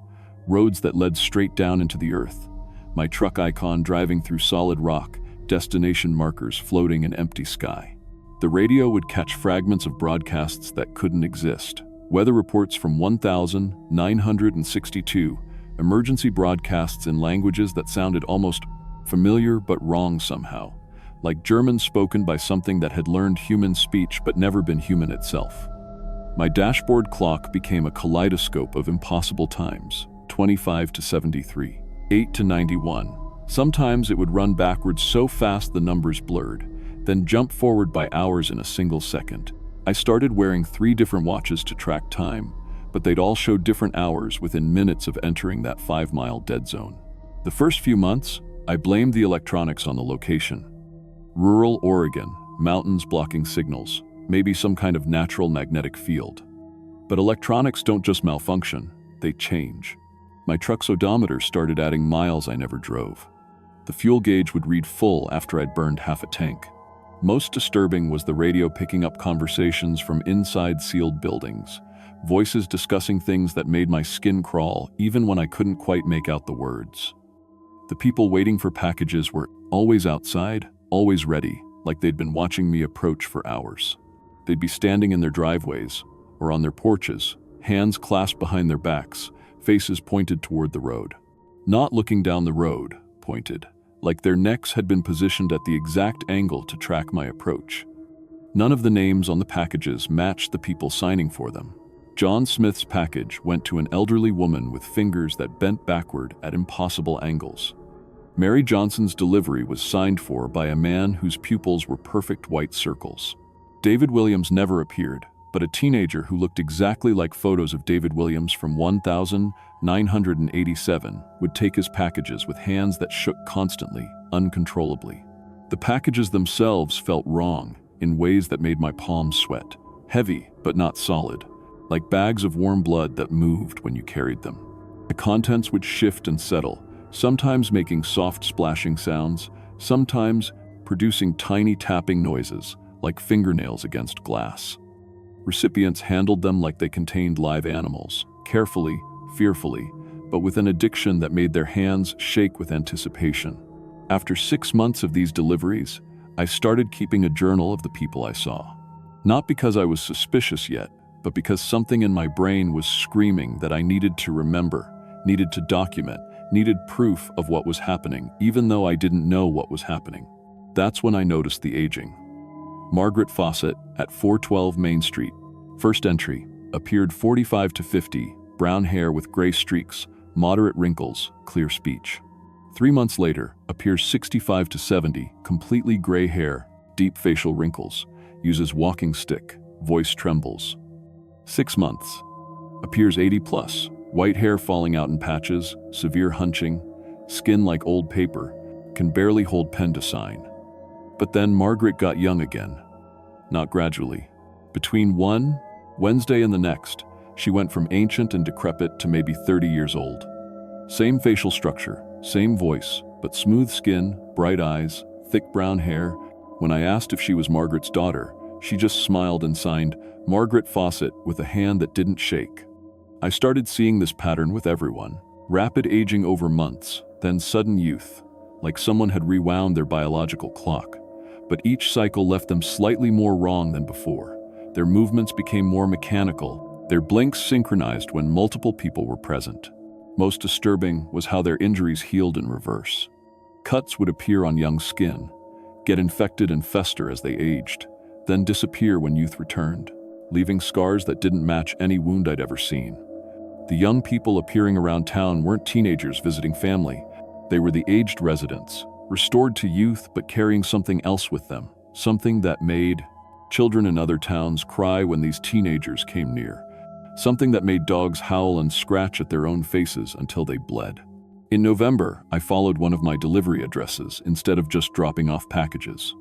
roads that led straight down into the earth, my truck icon driving through solid rock, destination markers floating in empty sky. The radio would catch fragments of broadcasts that couldn't exist. Weather reports from 1962, emergency broadcasts in languages that sounded almost familiar but wrong somehow, like German spoken by something that had learned human speech but never been human itself. My dashboard clock became a kaleidoscope of impossible times: 25 to 73, 8 to 91. Sometimes it would run backwards so fast the numbers blurred, then jump forward by hours in a single second. I started wearing 3 different watches to track time, but they'd all show different hours within minutes of entering that 5-mile dead zone. The first few months, I blamed the electronics on the location. Rural Oregon, mountains blocking signals, maybe some kind of natural magnetic field. But electronics don't just malfunction, they change. My truck's odometer started adding miles I never drove. The fuel gauge would read full after I'd burned half a tank. Most disturbing was the radio picking up conversations from inside sealed buildings, voices discussing things that made my skin crawl even when I couldn't quite make out the words. The people waiting for packages were always outside, always ready, like they'd been watching me approach for hours. They'd be standing in their driveways or on their porches, hands clasped behind their backs, faces pointed toward the road. Not looking down the road, pointed, like their necks had been positioned at the exact angle to track my approach. None of the names on the packages matched the people signing for them. John Smith's package went to an elderly woman with fingers that bent backward at impossible angles. Mary Johnson's delivery was signed for by a man whose pupils were perfect white circles. David Williams never appeared, but a teenager who looked exactly like photos of David Williams from 1987 would take his packages with hands that shook constantly, uncontrollably. The packages themselves felt wrong in ways that made my palms sweat, heavy but not solid, like bags of warm blood that moved when you carried them. The contents would shift and settle, sometimes making soft splashing sounds, sometimes producing tiny tapping noises like fingernails against glass. Recipients handled them like they contained live animals, carefully, fearfully, but with an addiction that made their hands shake with anticipation. After 6 months of these deliveries, I started keeping a journal of the people I saw. Not because I was suspicious yet, but because something in my brain was screaming that I needed to remember, needed to document, needed proof of what was happening, even though I didn't know what was happening. That's when I noticed the aging. Margaret Fawcett at 412 Main Street. First entry, appeared 45 to 50, brown hair with gray streaks, moderate wrinkles, clear speech. 3 months later, appears 65 to 70, completely gray hair, deep facial wrinkles, uses walking stick, voice trembles. 6 months, appears 80 plus, white hair falling out in patches, severe hunching, skin like old paper, can barely hold pen to sign. But then Margaret got young again. Not gradually. Between one Wednesday and the next, she went from ancient and decrepit to maybe 30 years old. Same facial structure, same voice, but smooth skin, bright eyes, thick brown hair. When I asked if she was Margaret's daughter, she just smiled and signed, Margaret Fawcett, with a hand that didn't shake. I started seeing this pattern with everyone. Rapid aging over months, then sudden youth, like someone had rewound their biological clock. But each cycle left them slightly more wrong than before. Their movements became more mechanical, their blinks synchronized when multiple people were present. Most disturbing was how their injuries healed in reverse. Cuts would appear on young skin, get infected and fester as they aged, then disappear when youth returned, leaving scars that didn't match any wound I'd ever seen. The young people appearing around town weren't teenagers visiting family. They were the aged residents, restored to youth but carrying something else with them, something that made children in other towns cry when these teenagers came near, something that made dogs howl and scratch at their own faces until they bled. In November, I followed one of my delivery addresses instead of just dropping off packages.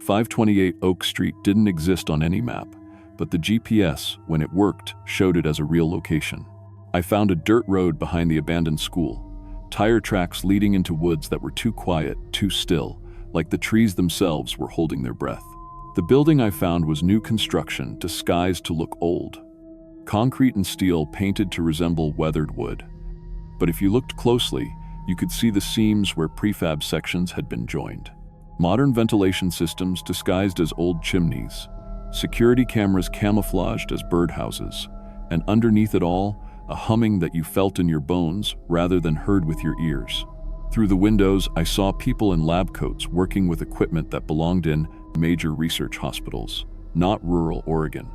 528 Oak Street didn't exist on any map, but the GPS, when it worked, showed it as a real location. I found a dirt road behind the abandoned school, tire tracks leading into woods that were too quiet, too still, like the trees themselves were holding their breath. The building I found was new construction, disguised to look old. Concrete and steel painted to resemble weathered wood. But if you looked closely, you could see the seams where prefab sections had been joined. Modern ventilation systems disguised as old chimneys, security cameras camouflaged as birdhouses, and underneath it all, a humming that you felt in your bones rather than heard with your ears. Through the windows, I saw people in lab coats working with equipment that belonged in major research hospitals, not rural Oregon.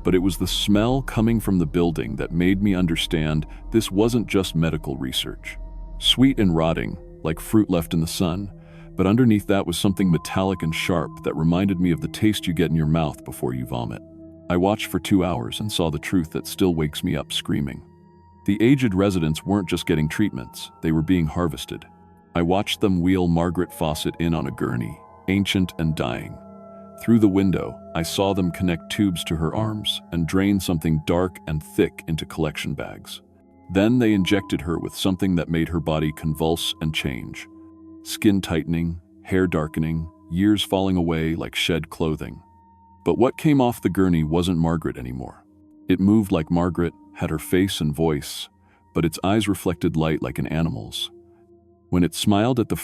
But it was the smell coming from the building that made me understand this wasn't just medical research. Sweet and rotting, like fruit left in the sun, but underneath that was something metallic and sharp that reminded me of the taste you get in your mouth before you vomit. I watched for 2 hours and saw the truth that still wakes me up screaming. The aged residents weren't just getting treatments, they were being harvested. I watched them wheel Margaret Fawcett in on a gurney, ancient and dying. Through the window, I saw them connect tubes to her arms and drain something dark and thick into collection bags. Then they injected her with something that made her body convulse and change. Skin tightening, hair darkening, years falling away like shed clothing. But what came off the gurney wasn't Margaret anymore. It moved like Margaret, had her face and voice, but its eyes reflected light like an animal's. When it smiled at the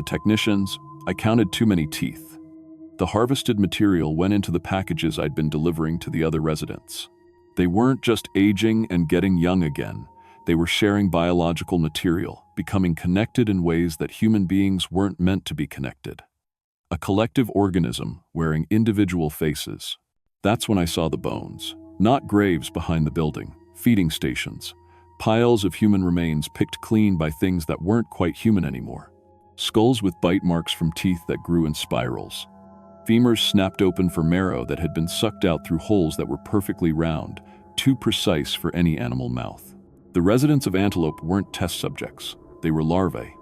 technicians, I counted too many teeth. The harvested material went into the packages I'd been delivering to the other residents. They weren't just aging and getting young again. They were sharing biological material, becoming connected in ways that human beings weren't meant to be connected. A collective organism wearing individual faces. That's when I saw the bones. Not graves behind the building, feeding stations. Piles of human remains picked clean by things that weren't quite human anymore. Skulls with bite marks from teeth that grew in spirals. Femurs snapped open for marrow that had been sucked out through holes that were perfectly round, too precise for any animal mouth. The residents of Antelope weren't test subjects. They were larvae.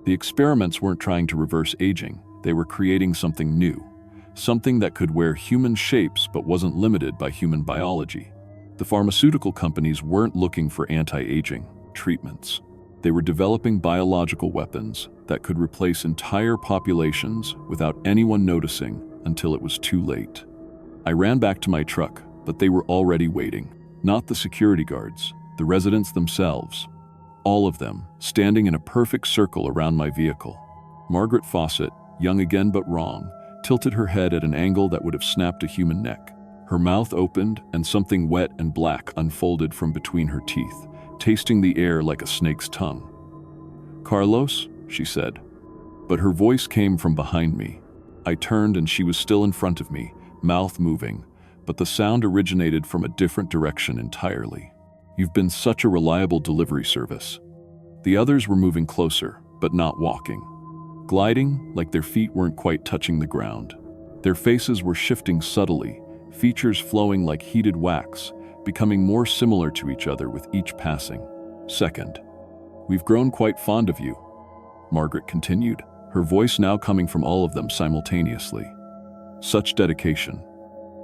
The experiments weren't trying to reverse aging. They were creating something new. Something that could wear human shapes but wasn't limited by human biology. The pharmaceutical companies weren't looking for anti-aging treatments. They were developing biological weapons that could replace entire populations without anyone noticing until it was too late. I ran back to my truck, but they were already waiting. Not the security guards, the residents themselves. All of them, standing in a perfect circle around my vehicle. Margaret Fawcett, young again but wrong, tilted her head at an angle that would have snapped a human neck. Her mouth opened and something wet and black unfolded from between her teeth, tasting the air like a snake's tongue. "Carlos," she said. But her voice came from behind me. I turned and she was still in front of me, mouth moving, but the sound originated from a different direction entirely. "You've been such a reliable delivery service." The others were moving closer, but not walking. Gliding, like their feet weren't quite touching the ground. Their faces were shifting subtly, features flowing like heated wax, becoming more similar to each other with each passing second. "We've grown quite fond of you," Margaret continued, her voice now coming from all of them simultaneously. "Such dedication,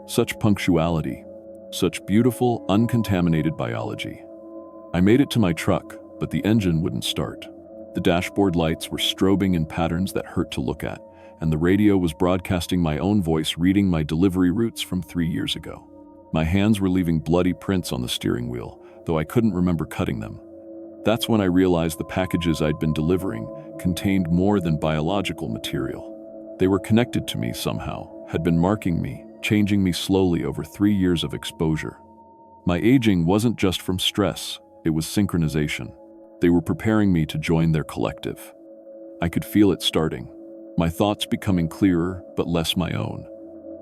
such punctuality, such beautiful, uncontaminated biology." I made it to my truck, but the engine wouldn't start. The dashboard lights were strobing in patterns that hurt to look at, and the radio was broadcasting my own voice reading my delivery routes from 3 years ago. My hands were leaving bloody prints on the steering wheel, though I couldn't remember cutting them. That's when I realized the packages I'd been delivering contained more than biological material. They were connected to me somehow, had been marking me, changing me slowly over 3 years of exposure. My aging wasn't just from stress, it was synchronization. They were preparing me to join their collective. I could feel it starting. My thoughts becoming clearer, but less my own.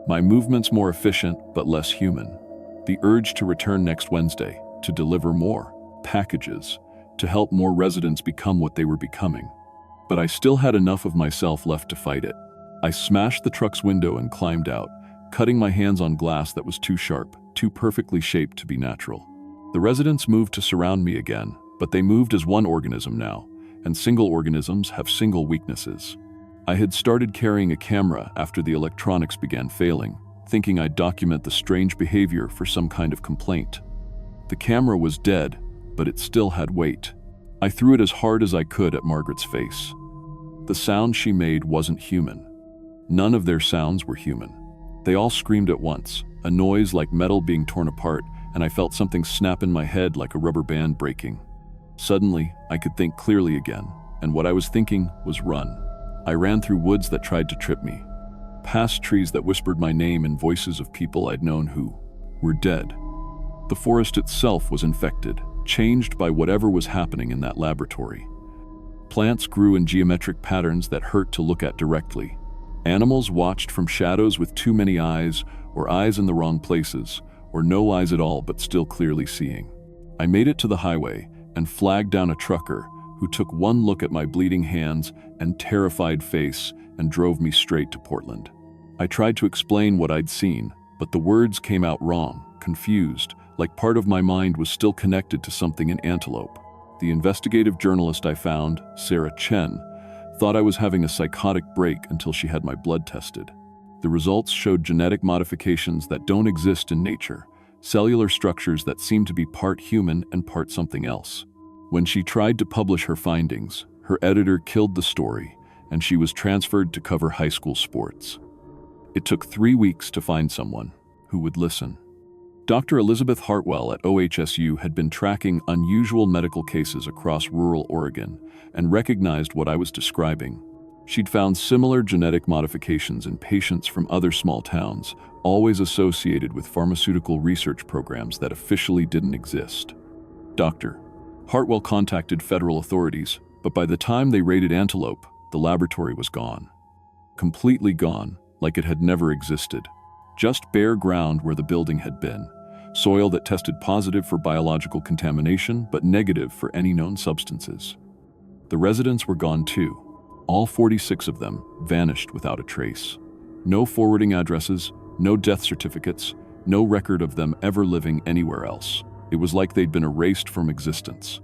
My movements more efficient, but less human. The urge to return next Wednesday, to deliver more packages, to help more residents become what they were becoming. But I still had enough of myself left to fight it. I smashed the truck's window and climbed out, cutting my hands on glass that was too sharp, too perfectly shaped to be natural. The residents moved to surround me again, but they moved as one organism now, and single organisms have single weaknesses. I had started carrying a camera after the electronics began failing, thinking I'd document the strange behavior for some kind of complaint. The camera was dead, but it still had weight. I threw it as hard as I could at Margaret's face. The sound she made wasn't human. None of their sounds were human. They all screamed at once, a noise like metal being torn apart, and I felt something snap in my head like a rubber band breaking. Suddenly, I could think clearly again, and what I was thinking was run. I ran through woods that tried to trip me, past trees that whispered my name in voices of people I'd known who were dead. The forest itself was infected, changed by whatever was happening in that laboratory. Plants grew in geometric patterns that hurt to look at directly. Animals watched from shadows with too many eyes, or eyes in the wrong places, or no eyes at all but still clearly seeing. I made it to the highway and flagged down a trucker who took one look at my bleeding hands and terrified face and drove me straight to Portland. I tried to explain what I'd seen, but the words came out wrong, confused, like part of my mind was still connected to something in Antelope. The investigative journalist I found, Sarah Chen, thought I was having a psychotic break until she had my blood tested. The results showed genetic modifications that don't exist in nature, cellular structures that seem to be part human and part something else. When she tried to publish her findings, her editor killed the story, and she was transferred to cover high school sports. It took 3 weeks to find someone who would listen. Dr. Elizabeth Hartwell at OHSU had been tracking unusual medical cases across rural Oregon and recognized what I was describing. She'd found similar genetic modifications in patients from other small towns, always associated with pharmaceutical research programs that officially didn't exist. Dr. Hartwell contacted federal authorities, but by the time they raided Antelope, the laboratory was gone. Completely gone, like it had never existed. Just bare ground where the building had been. Soil that tested positive for biological contamination, but negative for any known substances. The residents were gone too. All 46 of them vanished without a trace. No forwarding addresses, no death certificates, no record of them ever living anywhere else. It was like they'd been erased from existence.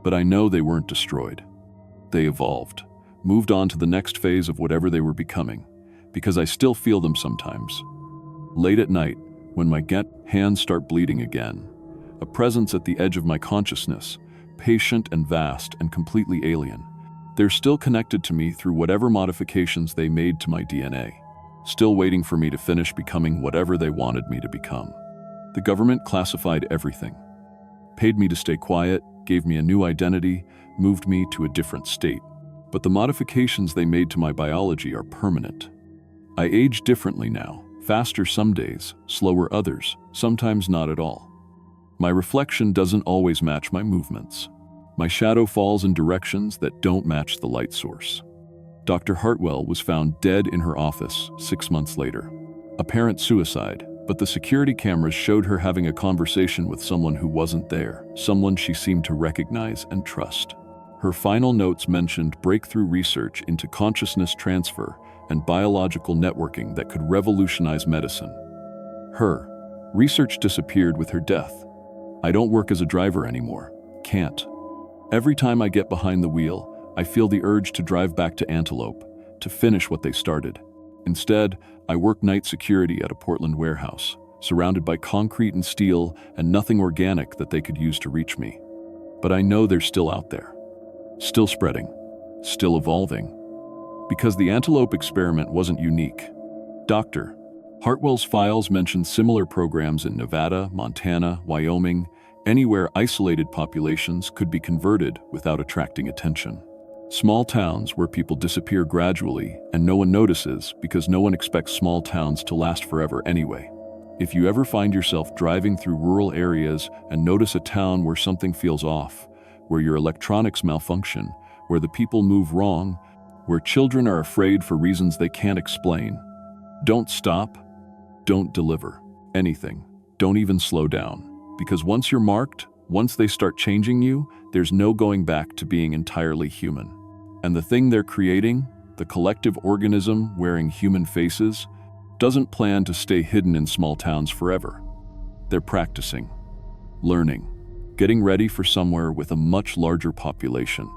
But I know they weren't destroyed. They evolved, moved on to the next phase of whatever they were becoming, because I still feel them sometimes. Late at night, when my hands start bleeding again, a presence at the edge of my consciousness, patient and vast and completely alien. They're still connected to me through whatever modifications they made to my DNA, still waiting for me to finish becoming whatever they wanted me to become. The government classified everything, paid me to stay quiet, gave me a new identity, moved me to a different state. But the modifications they made to my biology are permanent. I age differently now, faster some days, slower others, sometimes not at all. My reflection doesn't always match my movements. My shadow falls in directions that don't match the light source. Dr. Hartwell was found dead in her office 6 months later. Apparent suicide, but the security cameras showed her having a conversation with someone who wasn't there, someone she seemed to recognize and trust. Her final notes mentioned breakthrough research into consciousness transfer and biological networking that could revolutionize medicine. Her research disappeared with her death. I don't work as a driver anymore. Can't. Every time I get behind the wheel, I feel the urge to drive back to Antelope, to finish what they started. Instead, I work night security at a Portland warehouse, surrounded by concrete and steel and nothing organic that they could use to reach me. But I know they're still out there, still spreading, still evolving. Because the Antelope experiment wasn't unique. Dr. Hartwell's files mention similar programs in Nevada, Montana, Wyoming, anywhere isolated populations could be converted without attracting attention. Small towns where people disappear gradually and no one notices because no one expects small towns to last forever anyway. If you ever find yourself driving through rural areas and notice a town where something feels off, where your electronics malfunction, where the people move wrong, where children are afraid for reasons they can't explain, don't stop, don't deliver anything, don't even slow down. Because once you're marked, once they start changing you, there's no going back to being entirely human. And the thing they're creating, the collective organism wearing human faces, doesn't plan to stay hidden in small towns forever. They're practicing, learning, getting ready for somewhere with a much larger population.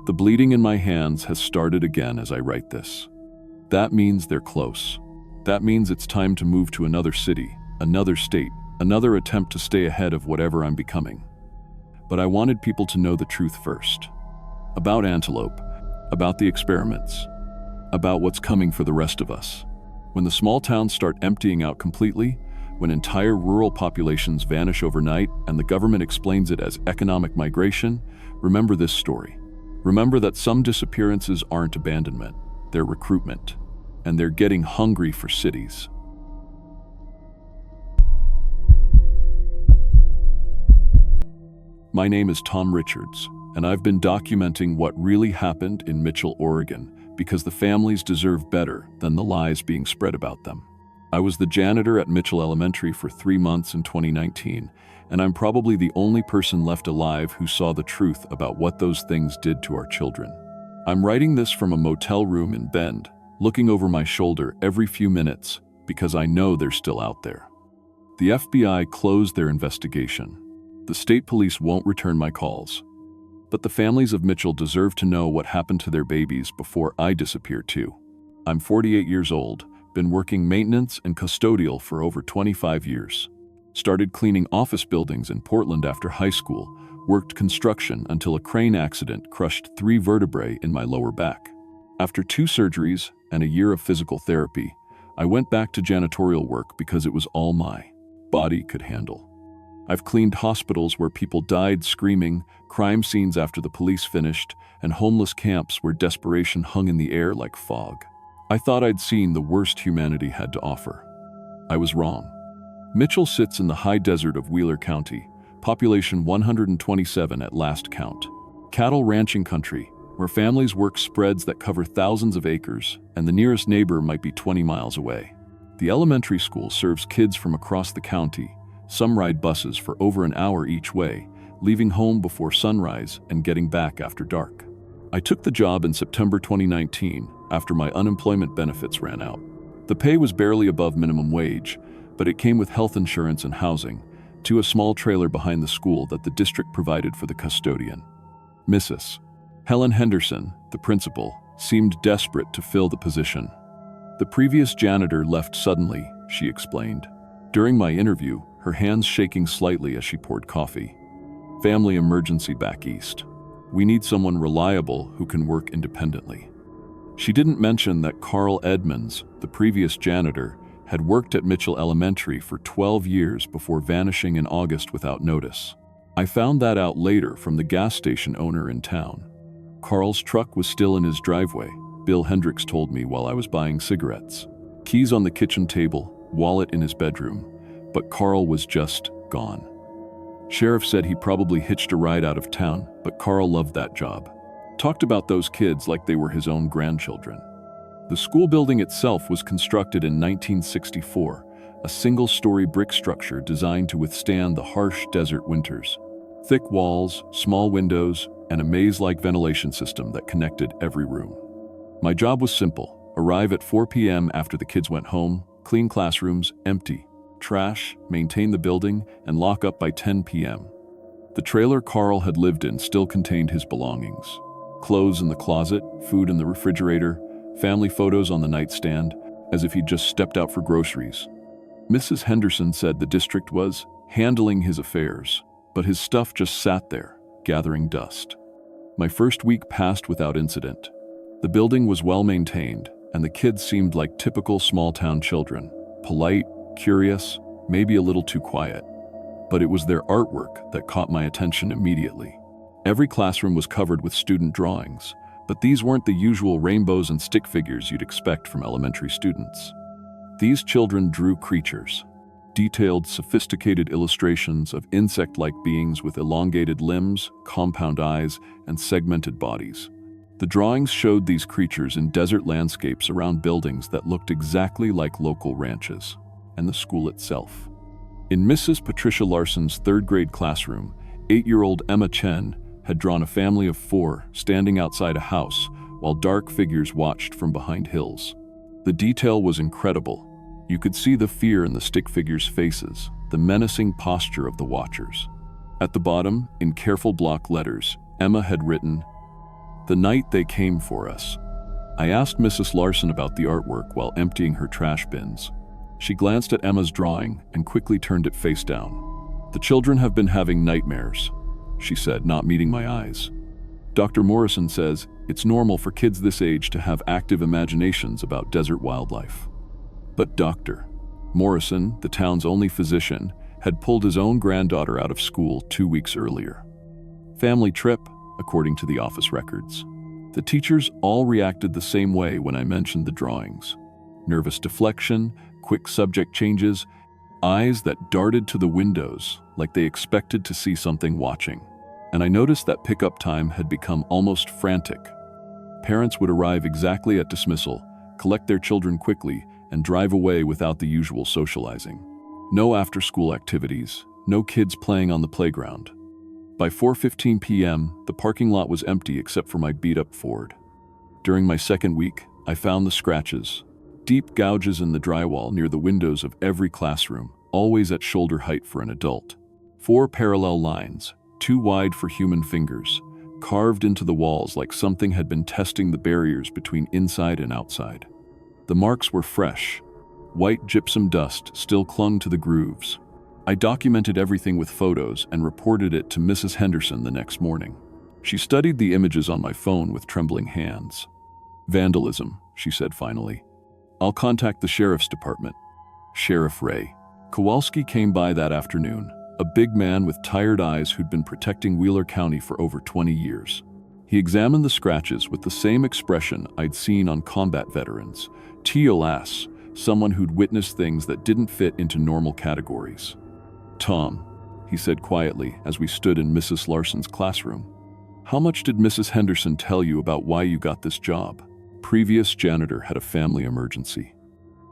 The bleeding in my hands has started again as I write this. That means they're close. That means it's time to move to another city, another state, another attempt to stay ahead of whatever I'm becoming. But I wanted people to know the truth first. About Antelope, about the experiments, about what's coming for the rest of us. When the small towns start emptying out completely, when entire rural populations vanish overnight and the government explains it as economic migration, remember this story. Remember that some disappearances aren't abandonment, they're recruitment, and they're getting hungry for cities. My name is Tom Richards, and I've been documenting what really happened in Mitchell, Oregon, because the families deserve better than the lies being spread about them. I was the janitor at Mitchell Elementary for 3 months in 2019, and I'm probably the only person left alive who saw the truth about what those things did to our children. I'm writing this from a motel room in Bend, looking over my shoulder every few minutes because I know they're still out there. The FBI closed their investigation. The state police won't return my calls. But the families of Mitchell deserve to know what happened to their babies before I disappear too. I'm 48 years old, been working maintenance and custodial for over 25 years. Started cleaning office buildings in Portland after high school, worked construction until a crane accident crushed 3 vertebrae in my lower back. After 2 surgeries and a year of physical therapy, I went back to janitorial work because it was all my body could handle. I've cleaned hospitals where people died screaming, crime scenes after the police finished, and homeless camps where desperation hung in the air like fog. I thought I'd seen the worst humanity had to offer. I was wrong. Mitchell sits in the high desert of Wheeler County, population 127 at last count. Cattle ranching country, where families work spreads that cover thousands of acres, and the nearest neighbor might be 20 miles away. The elementary school serves kids from across the county. Some ride buses for over an hour each way, leaving home before sunrise and getting back after dark. I took the job in September 2019 after my unemployment benefits ran out. The pay was barely above minimum wage, but it came with health insurance and housing, to a small trailer behind the school that the district provided for the custodian. Mrs. Helen Henderson, the principal, seemed desperate to fill the position. The previous janitor left suddenly, she explained. During my interview, her hands shaking slightly as she poured coffee. Family emergency back east. We need someone reliable who can work independently. She didn't mention that Carl Edmonds, the previous janitor, had worked at Mitchell Elementary for 12 years before vanishing in August without notice. I found that out later from the gas station owner in town. Carl's truck was still in his driveway, Bill Hendricks told me while I was buying cigarettes. Keys on the kitchen table, wallet in his bedroom, but Carl was just gone. Sheriff said he probably hitched a ride out of town, but Carl loved that job. Talked about those kids like they were his own grandchildren. The school building itself was constructed in 1964, a single-story brick structure designed to withstand the harsh desert winters. Thick walls, small windows, and a maze-like ventilation system that connected every room. My job was simple: arrive at 4 p.m. after the kids went home, clean classrooms, empty trash, maintain the building, and lock up by 10 p.m. The trailer Carl had lived in still contained his belongings. Clothes in the closet, food in the refrigerator, family photos on the nightstand, as if he'd just stepped out for groceries. Mrs. Henderson said the district was handling his affairs, but his stuff just sat there, gathering dust. My first week passed without incident. The building was well maintained, and the kids seemed like typical small-town children, polite, curious, maybe a little too quiet. But it was their artwork that caught my attention immediately. Every classroom was covered with student drawings, but these weren't the usual rainbows and stick figures you'd expect from elementary students. These children drew creatures, detailed, sophisticated illustrations of insect-like beings with elongated limbs, compound eyes, and segmented bodies. The drawings showed these creatures in desert landscapes around buildings that looked exactly like local ranches, and the school itself. In Mrs. Patricia Larson's third-grade classroom, 8-year-old Emma Chen had drawn a family of 4 standing outside a house while dark figures watched from behind hills. The detail was incredible. You could see the fear in the stick figures' faces, the menacing posture of the watchers. At the bottom, in careful block letters, Emma had written, "The night they came for us." I asked Mrs. Larson about the artwork while emptying her trash bins. She glanced at Emma's drawing and quickly turned it face down. "The children have been having nightmares," she said, not meeting my eyes. "Dr. Morrison says it's normal for kids this age to have active imaginations about desert wildlife." But Dr. Morrison, the town's only physician, had pulled his own granddaughter out of school 2 weeks earlier. Family trip, according to the office records. The teachers all reacted the same way when I mentioned the drawings. Nervous deflection, quick subject changes, eyes that darted to the windows like they expected to see something watching. And I noticed that pickup time had become almost frantic. Parents would arrive exactly at dismissal, collect their children quickly, and drive away without the usual socializing. No after-school activities, no kids playing on the playground. By 4:15 p.m., the parking lot was empty except for my beat-up Ford. During my second week, I found the scratches, deep gouges in the drywall near the windows of every classroom, always at shoulder height for an adult. 4 parallel lines, too wide for human fingers, carved into the walls like something had been testing the barriers between inside and outside. The marks were fresh. White gypsum dust still clung to the grooves. I documented everything with photos and reported it to Mrs. Henderson the next morning. She studied the images on my phone with trembling hands. "Vandalism," she said finally. "I'll contact the sheriff's department." Sheriff Ray Kowalski came by that afternoon, a big man with tired eyes who'd been protecting Wheeler County for over 20 years. He examined the scratches with the same expression I'd seen on combat veterans. TOS, someone who'd witnessed things that didn't fit into normal categories. "Tom," he said quietly as we stood in Mrs. Larson's classroom, "how much did Mrs. Henderson tell you about why you got this job?" Previous janitor had a family emergency.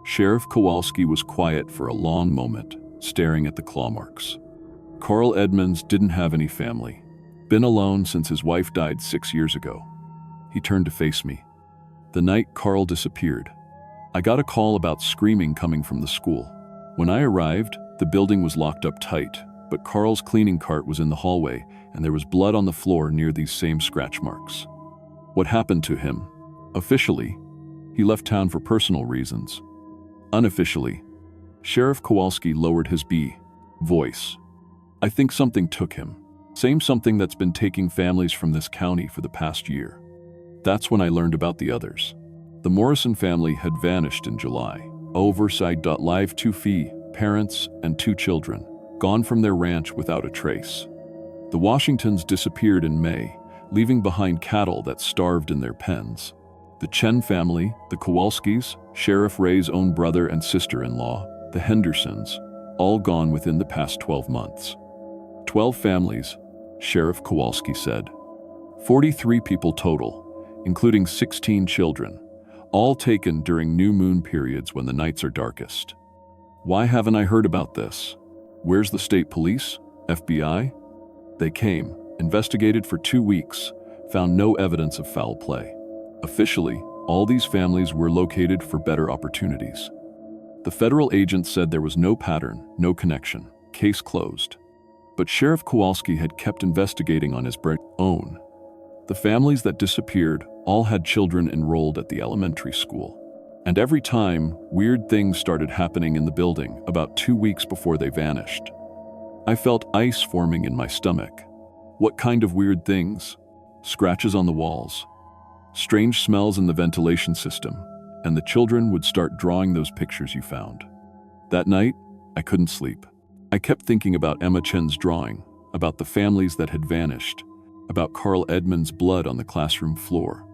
Sheriff Kowalski was quiet for a long moment, staring at the claw marks. Carl Edmonds didn't have any family. Been alone since his wife died 6 years ago. He turned to face me. The night Carl disappeared, I got a call about screaming coming from the school. When I arrived, the building was locked up tight, but Carl's cleaning cart was in the hallway, and there was blood on the floor near these same scratch marks. What happened to him? Officially, he left town for personal reasons. Unofficially, Sheriff Kowalski lowered his voice. "I think something took him. Same something that's been taking families from this county for the past year." That's when I learned about the others. The Morrison family had vanished in July. Overside. Live 2 parents and 2 children, gone from their ranch without a trace. The Washingtons disappeared in May, leaving behind cattle that starved in their pens. The Chen family, the Kowalskis, Sheriff Ray's own brother and sister-in-law, the Hendersons, all gone within the past 12 months. 12 families, Sheriff Kowalski said. 43 people total, including 16 children, all taken during new moon periods when the nights are darkest. Why haven't I heard about this? Where's the state police? FBI? They came, investigated for 2 weeks, found no evidence of foul play. Officially, all these families were located for better opportunities. The federal agents said there was no pattern, no connection, case closed. But Sheriff Kowalski had kept investigating on his own. The families that disappeared all had children enrolled at the elementary school. And every time, weird things started happening in the building about 2 weeks before they vanished. I felt ice forming in my stomach. What kind of weird things? Scratches on the walls, strange smells in the ventilation system, and the children would start drawing those pictures you found. That night, I couldn't sleep. I kept thinking about Emma Chen's drawing, about the families that had vanished, about Carl Edmonds' blood on the classroom floor.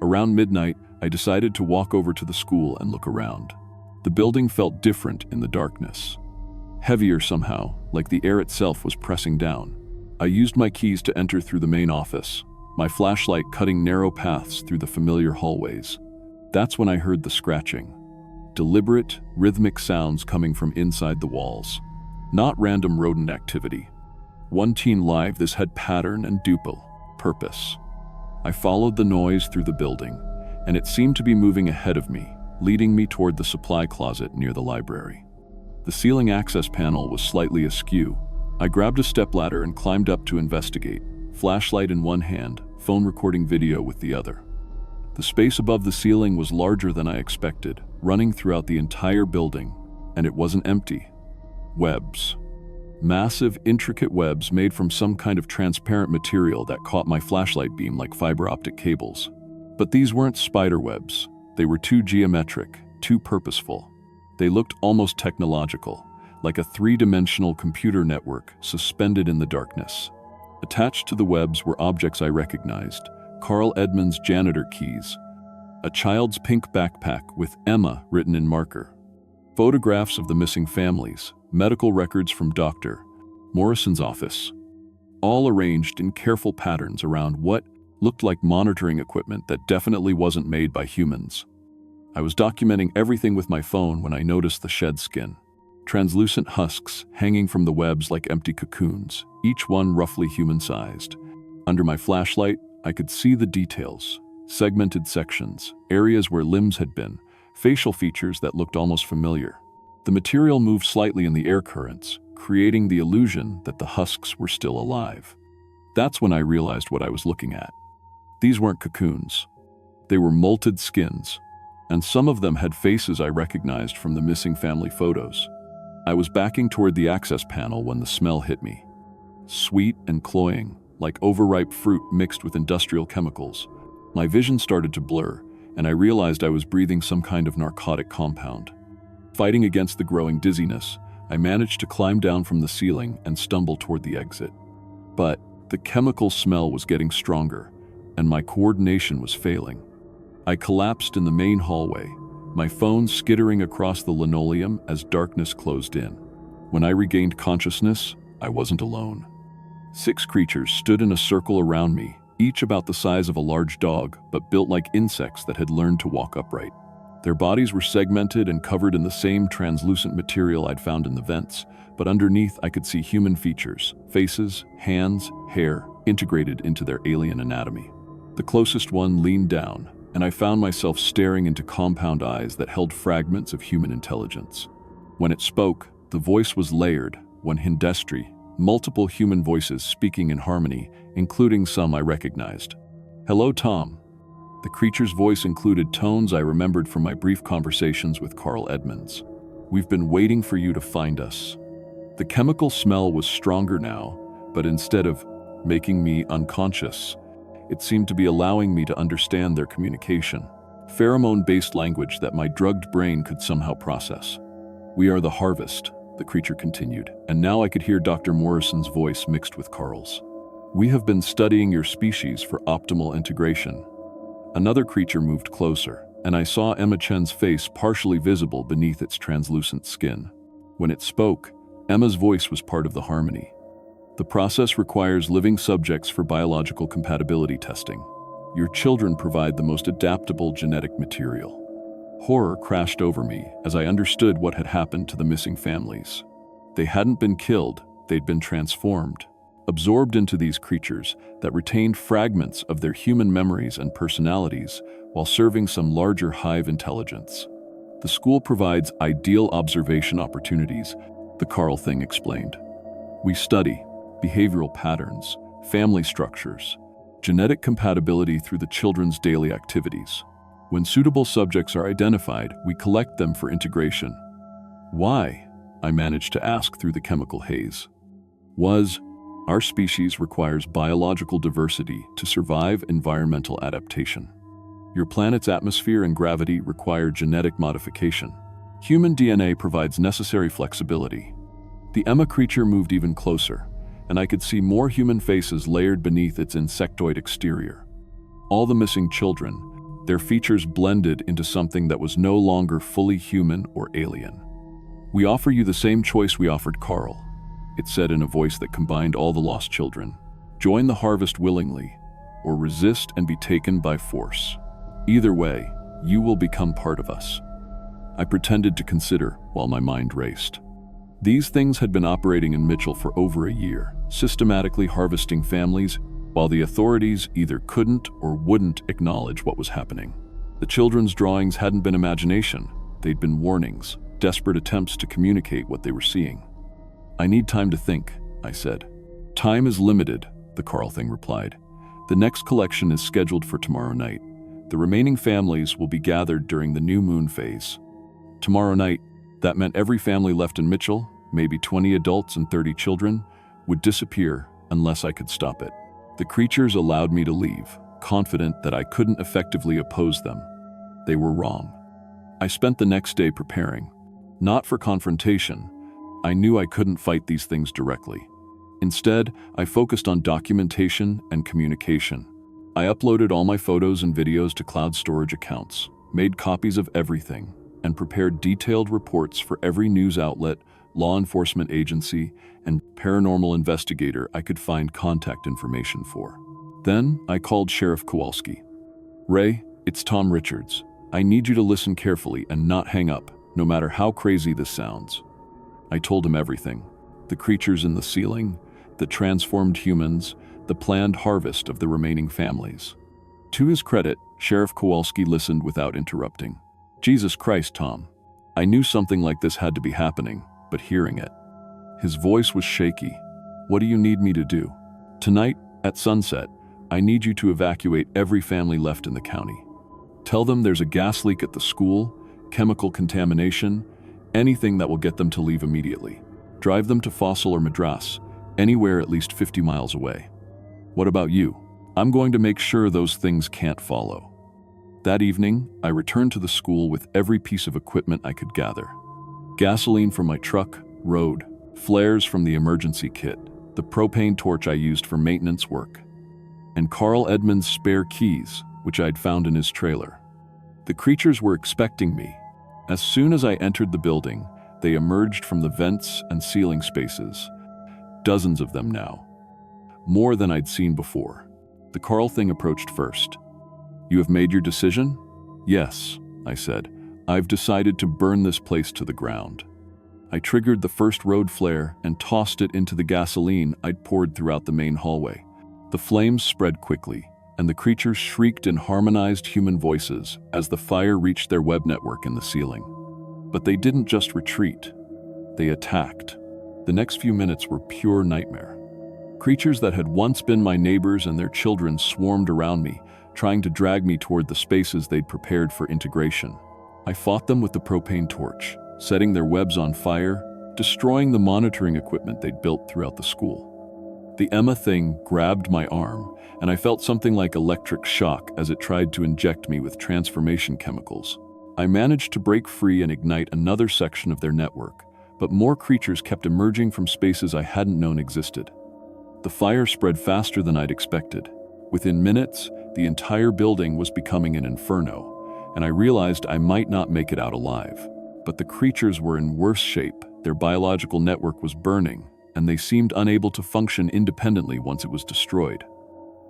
Around midnight, I decided to walk over to the school and look around. The building felt different in the darkness. Heavier somehow, like the air itself was pressing down. I used my keys to enter through the main office, my flashlight cutting narrow paths through the familiar hallways. That's when I heard the scratching. Deliberate, rhythmic sounds coming from inside the walls. Not random rodent activity. One teen live, this had pattern and purpose. I followed the noise through the building, and it seemed to be moving ahead of me, leading me toward the supply closet near the library. The ceiling access panel was slightly askew. I grabbed a stepladder and climbed up to investigate, flashlight in one hand, phone recording video with the other. The space above the ceiling was larger than I expected, running throughout the entire building, and it wasn't empty. Webs. Massive, intricate webs made from some kind of transparent material that caught my flashlight beam like fiber optic cables. But these weren't spider webs. They were too geometric, too purposeful. They looked almost technological, like a 3-dimensional computer network suspended in the darkness. Attached to the webs were objects I recognized: Carl Edmonds' janitor keys, a child's pink backpack with Emma written in marker, photographs of the missing families, medical records from Dr. Morrison's office, all arranged in careful patterns around what looked like monitoring equipment that definitely wasn't made by humans. I was documenting everything with my phone when I noticed the shed skin. Translucent husks hanging from the webs like empty cocoons, each one roughly human-sized. Under my flashlight, I could see the details, segmented sections, areas where limbs had been, facial features that looked almost familiar. The material moved slightly in the air currents, creating the illusion that the husks were still alive. That's when I realized what I was looking at. These weren't cocoons. They were molted skins, and some of them had faces I recognized from the missing family photos. I was backing toward the access panel when the smell hit me. Sweet and cloying, like overripe fruit mixed with industrial chemicals. My vision started to blur, and I realized I was breathing some kind of narcotic compound. Fighting against the growing dizziness, I managed to climb down from the ceiling and stumble toward the exit. But the chemical smell was getting stronger, and my coordination was failing. I collapsed in the main hallway, my phone skittering across the linoleum as darkness closed in. When I regained consciousness, I wasn't alone. 6 creatures stood in a circle around me, each about the size of a large dog, but built like insects that had learned to walk upright. Their bodies were segmented and covered in the same translucent material I'd found in the vents, but underneath I could see human features, faces, hands, hair, integrated into their alien anatomy. The closest one leaned down, and I found myself staring into compound eyes that held fragments of human intelligence. When it spoke, the voice was layered, one Hindestri, multiple human voices speaking in harmony, including some I recognized. "Hello, Tom." The creature's voice included tones I remembered from my brief conversations with Carl Edmonds. "We've been waiting for you to find us." The chemical smell was stronger now, but instead of making me unconscious, it seemed to be allowing me to understand their communication, pheromone-based language that my drugged brain could somehow process. "We are the harvest," the creature continued, and now I could hear Dr. Morrison's voice mixed with Carl's. "We have been studying your species for optimal integration." Another creature moved closer, and I saw Emma Chen's face partially visible beneath its translucent skin. When it spoke, Emma's voice was part of the harmony. "The process requires living subjects for biological compatibility testing. Your children provide the most adaptable genetic material." Horror crashed over me as I understood what had happened to the missing families. They hadn't been killed, they'd been transformed, absorbed into these creatures that retained fragments of their human memories and personalities while serving some larger hive intelligence. "The school provides ideal observation opportunities," the Carl thing explained. "We study behavioral patterns, family structures, genetic compatibility through the children's daily activities. When suitable subjects are identified, we collect them for integration." "Why?" I managed to ask through the chemical haze. Our species requires biological diversity to survive environmental adaptation. Your planet's atmosphere and gravity require genetic modification. Human DNA provides necessary flexibility." The Emma creature moved even closer, and I could see more human faces layered beneath its insectoid exterior. All the missing children, their features blended into something that was no longer fully human or alien. "We offer you the same choice we offered Carl," it said in a voice that combined all the lost children. "Join the harvest willingly, or resist and be taken by force. Either way, you will become part of us." I pretended to consider while my mind raced. These things had been operating in Mitchell for over a year, systematically harvesting families, while the authorities either couldn't or wouldn't acknowledge what was happening. The children's drawings hadn't been imagination, they'd been warnings, desperate attempts to communicate what they were seeing. "I need time to think," I said. "Time is limited," the Carl thing replied. "The next collection is scheduled for tomorrow night. The remaining families will be gathered during the new moon phase." Tomorrow night, that meant every family left in Mitchell, maybe 20 adults and 30 children, would disappear unless I could stop it. The creatures allowed me to leave, confident that I couldn't effectively oppose them. They were wrong. I spent the next day preparing. Not for confrontation. I knew I couldn't fight these things directly. Instead, I focused on documentation and communication. I uploaded all my photos and videos to cloud storage accounts, made copies of everything, and prepared detailed reports for every news outlet, law enforcement agency, and paranormal investigator I could find contact information for. Then I called Sheriff Kowalski. "Ray, it's Tom Richards. I need you to listen carefully and not hang up, no matter how crazy this sounds. I told him everything. The creatures in the ceiling, the transformed humans, the planned harvest of the remaining families. To his credit, Sheriff Kowalski listened without interrupting. Jesus Christ, Tom. I knew something like this had to be happening, but hearing it. His voice was shaky. What do you need me to do? Tonight, at sunset, I need you to evacuate every family left in the county. Tell them there's a gas leak at the school, chemical contamination, anything that will get them to leave immediately. Drive them to Fossil or Madras, anywhere at least 50 miles away. What about you? I'm going to make sure those things can't follow. That evening, I returned to the school with every piece of equipment I could gather. Gasoline from my truck, road, flares from the emergency kit, the propane torch I used for maintenance work, and Carl Edmund's spare keys, which I'd found in his trailer. The creatures were expecting me. As soon as I entered the building, they emerged from the vents and ceiling spaces. Dozens of them now. More than I'd seen before. The Carl thing approached first. You have made your decision? Yes, I said. I've decided to burn this place to the ground. I triggered the first road flare and tossed it into the gasoline I'd poured throughout the main hallway. The flames spread quickly, and the creatures shrieked in harmonized human voices as the fire reached their web network in the ceiling. But they didn't just retreat. They attacked. The next few minutes were pure nightmare. Creatures that had once been my neighbors and their children swarmed around me, trying to drag me toward the spaces they'd prepared for integration. I fought them with the propane torch, setting their webs on fire, destroying the monitoring equipment they'd built throughout the school. The Emma thing grabbed my arm, and I felt something like electric shock as it tried to inject me with transformation chemicals. I managed to break free and ignite another section of their network, but more creatures kept emerging from spaces I hadn't known existed. The fire spread faster than I'd expected. Within minutes, the entire building was becoming an inferno, and I realized I might not make it out alive. But the creatures were in worse shape. Their biological network was burning, and they seemed unable to function independently once it was destroyed.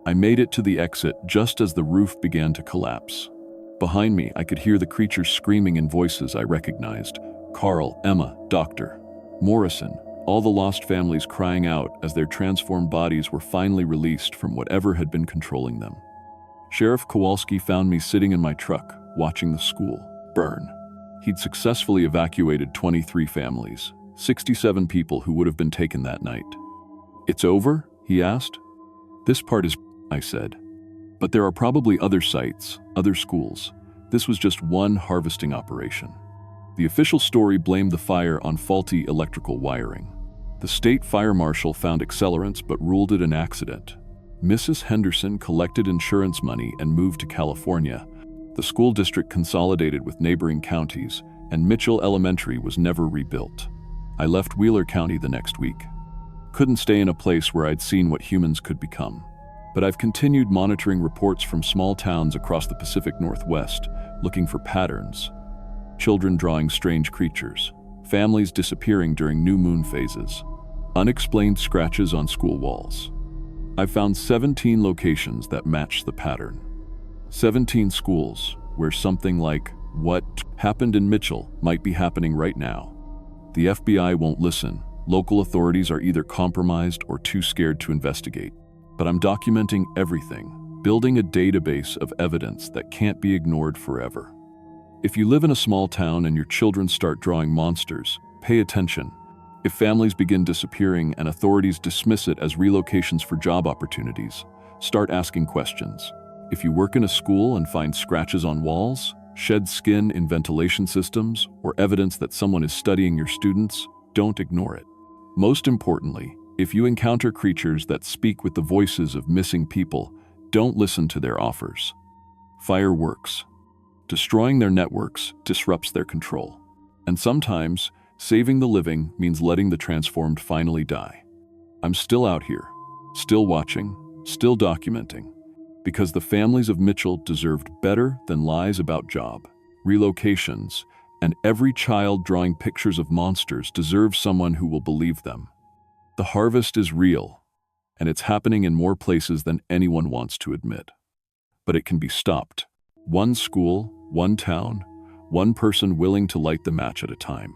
I made it to the exit just as the roof began to collapse. Behind me, I could hear the creatures screaming in voices I recognized. Carl, Emma, Doctor, Morrison, all the lost families crying out as their transformed bodies were finally released from whatever had been controlling them. Sheriff Kowalski found me sitting in my truck, watching the school burn. He'd successfully evacuated 23 families, 67 people who would have been taken that night. It's over? He asked. This part is, I said. But there are probably other sites, other schools. This was just one harvesting operation. The official story blamed the fire on faulty electrical wiring. The state fire marshal found accelerants but ruled it an accident. Mrs. Henderson collected insurance money and moved to California. The school district consolidated with neighboring counties, and Mitchell Elementary was never rebuilt. I left Wheeler County the next week. Couldn't stay in a place where I'd seen what humans could become. But I've continued monitoring reports from small towns across the Pacific Northwest, looking for patterns. Children drawing strange creatures, families disappearing during new moon phases, unexplained scratches on school walls. I've found 17 locations that match the pattern. 17 schools where something like what happened in Mitchell might be happening right now. The FBI won't listen. Local authorities are either compromised or too scared to investigate. But I'm documenting everything, building a database of evidence that can't be ignored forever. If you live in a small town and your children start drawing monsters, pay attention. If families begin disappearing and authorities dismiss it as relocations for job opportunities, start asking questions. If you work in a school and find scratches on walls, shed skin in ventilation systems, or evidence that someone is studying your students, don't ignore it. Most importantly, if you encounter creatures that speak with the voices of missing people, don't listen to their offers. Fire works. Destroying their networks disrupts their control. And sometimes, saving the living means letting the transformed finally die. I'm still out here, still watching, still documenting, because the families of Mitchell deserved better than lies about job, relocations, and every child drawing pictures of monsters deserves someone who will believe them. The harvest is real, and it's happening in more places than anyone wants to admit. But it can be stopped. One school, one town, one person willing to light the match at a time.